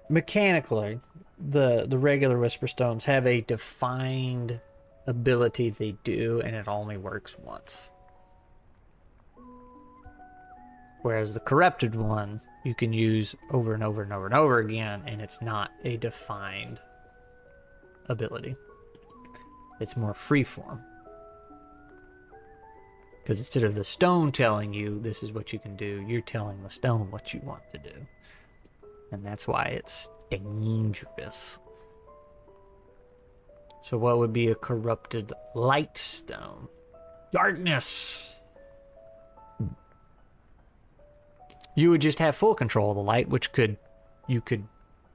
mechanically, the regular Whisper Stones have a defined ability they do, and it only works once. Whereas the corrupted one, you can use over and over and over and over again, and it's not a defined ability. It's more freeform. Because instead of the stone telling you this is what you can do, you're telling the stone what you want to do. And that's why it's dangerous. So what would be a corrupted light stone? Darkness! You would just have full control of the light, which you could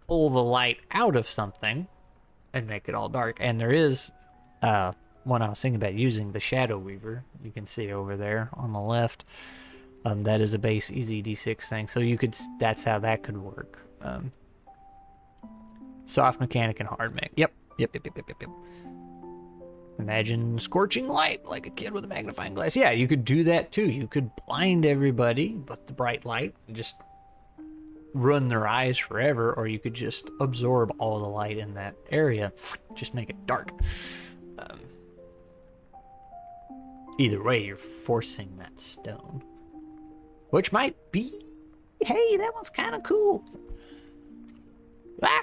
pull the light out of something and make it all dark. And there is one I was thinking about using, the Shadow Weaver. You can see over there on the left. That is a base easy D6 thing. So you could, that's how that could work. Soft mechanic and hard mech. Yep. Imagine scorching light like a kid with a magnifying glass. Yeah, you could do that too. You could blind everybody with the bright light and just run their eyes forever, or you could just absorb all the light in that area, just make it dark. Either way, you're forcing that stone, which might be, hey, that one's kind of cool. Ah!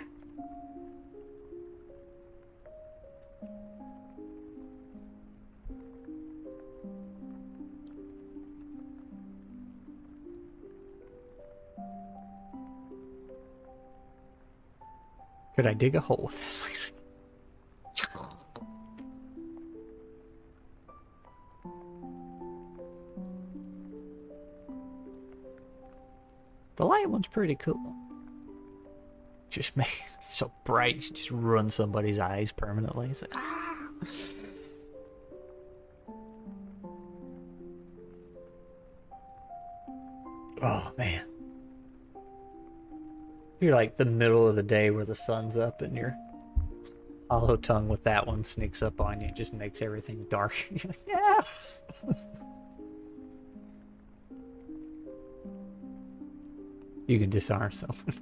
Could I dig a hole with that? The light one's pretty cool. Just make it so bright, you just run somebody's eyes permanently. It's like, ah! Oh, man. You're like the middle of the day where the sun's up and you're Hollow tongue with that one sneaks up on you. It just makes everything dark. You're like, yeah. You can disarm someone.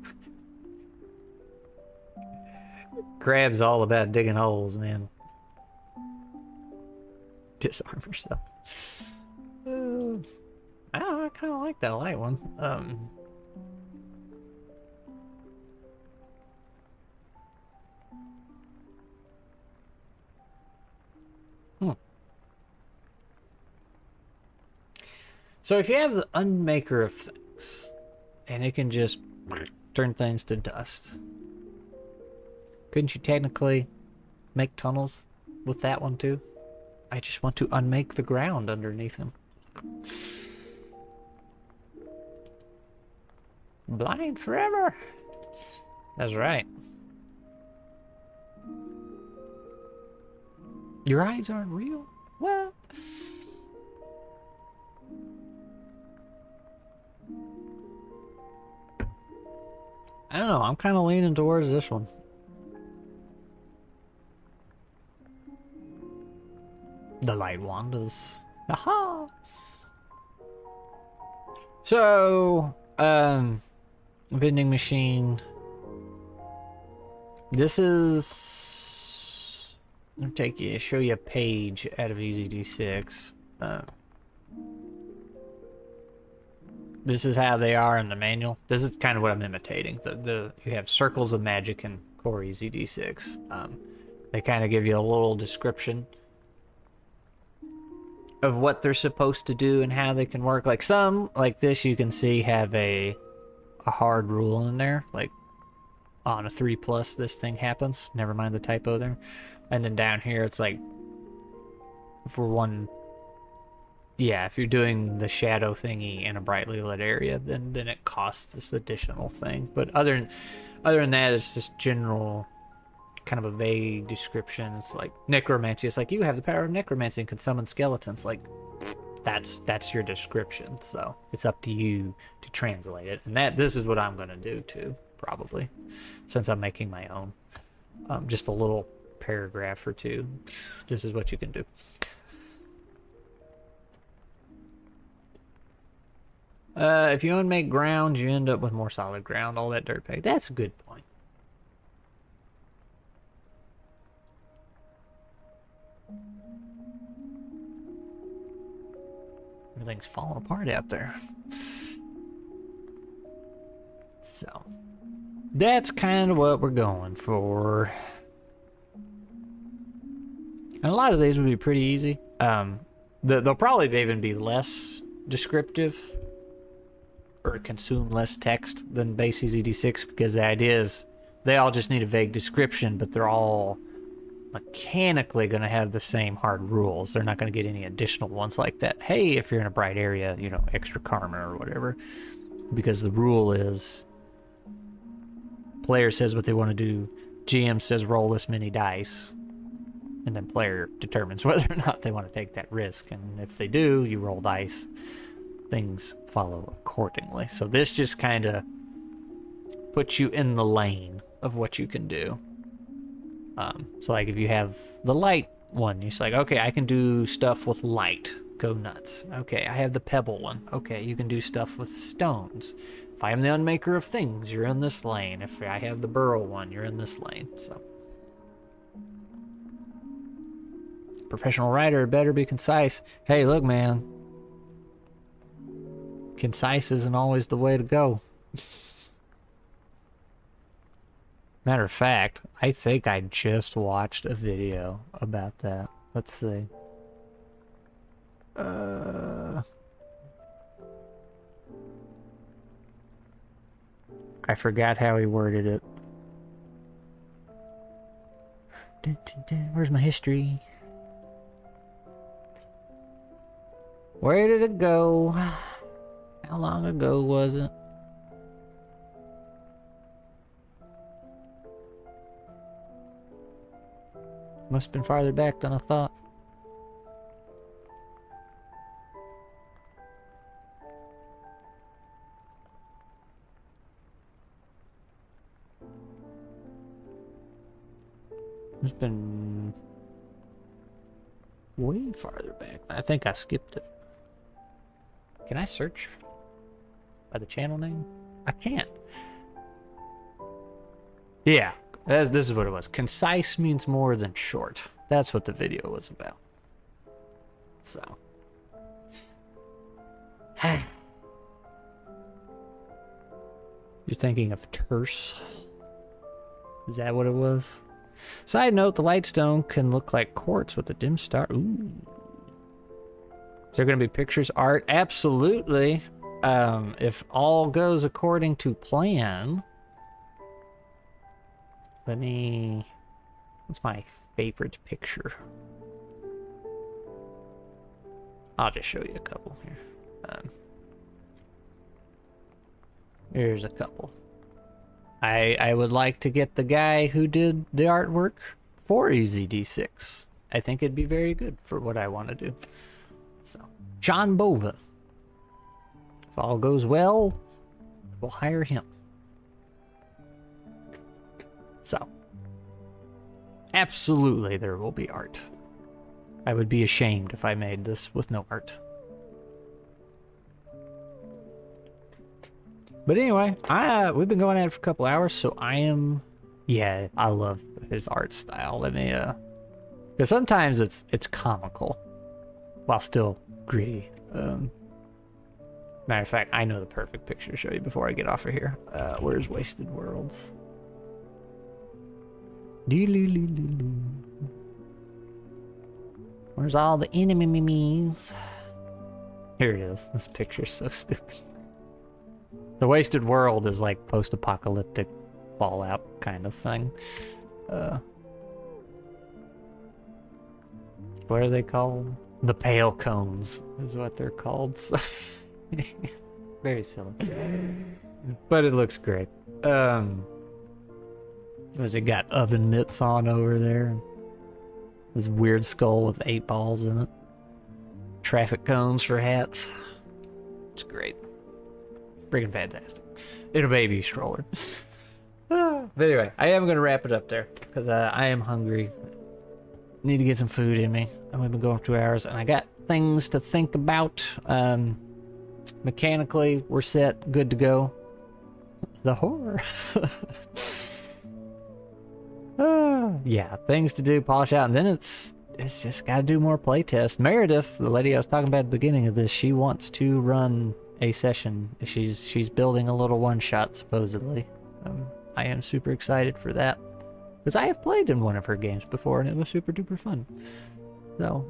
Crab's all about digging holes, man. Disarm yourself. I kind of like that light one. So if you have the unmaker of things, and it can just turn things to dust, couldn't you technically make tunnels with that one too? I just want to unmake the ground underneath him. Blind forever. That's right. Your eyes aren't real? What? I don't know. I'm kind of leaning towards this one. The light wandas. Aha! So, vending machine. This is... I'll show you a page out of EZD6. This is how they are in the manual. This is kind of what I'm imitating. You have circles of magic in core EZD6. They kind of give you a little description of what they're supposed to do and how they can work. Like some, like this, you can see have a hard rule in there. Like on a 3+, this thing happens. Never mind the typo there. And then down here, it's like for one. Yeah, if you're doing the shadow thingy in a brightly lit area, then it costs this additional thing. But other than that, it's just general, kind of a vague description. It's like necromancy. It's like, you have the power of necromancy and can summon skeletons. Like, that's your description. So it's up to you to translate it. And this is what I'm gonna do too, probably, since I'm making my own. Just a little paragraph or two. This is what you can do. If you unmake ground, you end up with more solid ground. All that dirt bag. That's a good point. Everything's falling apart out there. So, that's kind of what we're going for. And a lot of these would be pretty easy. They'll probably even be less descriptive or consume less text than base EZD6, because the idea is they all just need a vague description, but they're all mechanically going to have the same hard rules. They're not going to get any additional ones like that. Hey, if you're in a bright area, you know, extra karma or whatever. Because the rule is player says what they want to do, GM says roll this many dice, and then player determines whether or not they want to take that risk. And if they do, you roll dice. Things follow accordingly. So this just kind of puts you in the lane of what you can do. So like if you have the light one, you're just like, okay, I can do stuff with light. Go nuts. Okay, I have the pebble one. Okay, you can do stuff with stones. If I am the unmaker of things, you're in this lane. If I have the burrow one, you're in this lane. So professional writer better be concise. Hey, look, man. Concise isn't always the way to go. Matter of fact, I think I just watched a video about that. Let's see. I forgot how he worded it. Where's my history? Where did it go? How long ago was it? Must have been farther back than I thought. It's been way farther back. I think I skipped it. Can I search by the channel name? I can't. Yeah, this is what it was. Concise means more than short. That's what the video was about. So. You're thinking of terse? Is that what it was? Side note, the lightstone can look like quartz with a dim star. Ooh. Is there going to be pictures, art? Absolutely. If all goes according to plan. Let me... What's my favorite picture? I'll just show you a couple here. Here's a couple. I would like to get the guy who did the artwork for EZD6. I think it'd be very good for what I want to do. So, John Bova. If all goes well, we'll hire him. So, absolutely there will be art. I would be ashamed if I made this with no art. But anyway, we've been going at it for a couple hours, so I am... Yeah, I love his art style. Let me, because sometimes it's comical, while still gritty. Matter of fact, I know the perfect picture to show you before I get off of here. Where's Wasted Worlds? Where's all the enemies? Here it is. This picture's so stupid. The Wasted World is like post-apocalyptic Fallout kind of thing. What are they called? The Pale Cones is what they're called. So very silly. But it looks great. There's it got oven mitts on over there. This weird skull with 8 balls in it. Traffic cones for hats. It's great. Freaking fantastic. In a baby stroller. But anyway, I am going to wrap it up there because I am hungry. Need to get some food in me. And we've been going for 2 hours and I got things to think about. Mechanically, we're set, good to go. The horror. Yeah, things to do, polish out, and then it's just got to do more playtest. Meredith, the lady I was talking about at the beginning of this, she wants to run a session. She's building a little one-shot, supposedly. I am super excited for that. Because I have played in one of her games before, and it was super duper fun. So,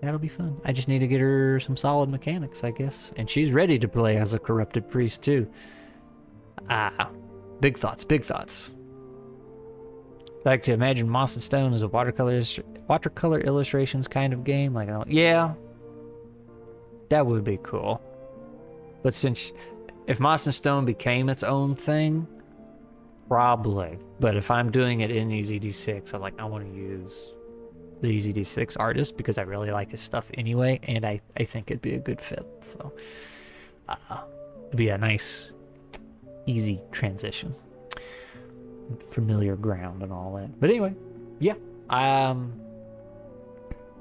that'll be fun. I just need to get her some solid mechanics, I guess. And she's ready to play as a corrupted priest, too. Big thoughts, big thoughts. I like to imagine Moss and Stone as a watercolor illustrations kind of game. Like, yeah, that would be cool. But if Moss and Stone became its own thing, probably. But if I'm doing it in EZD6, I want to use the EZD6 artist because I really like his stuff anyway, and I think it'd be a good fit. So it'd be a nice, easy transition. Familiar ground and all that. But anyway, yeah.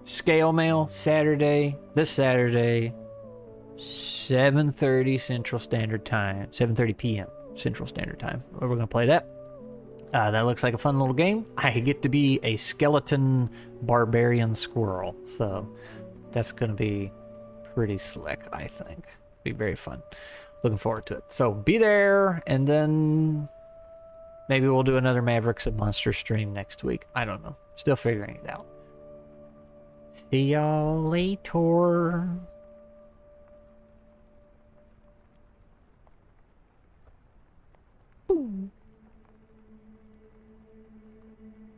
Scale mail Saturday, this Saturday, 7:30 Central Standard Time, 7:30 p.m. Central Standard Time. We're gonna play that. That looks like a fun little game. I get to be a skeleton barbarian squirrel, so that's gonna be pretty slick. I think be very fun. Looking forward to it. So be there, and then maybe we'll do another Mavericks and Monster stream next week. I don't know. Still figuring it out. See y'all later.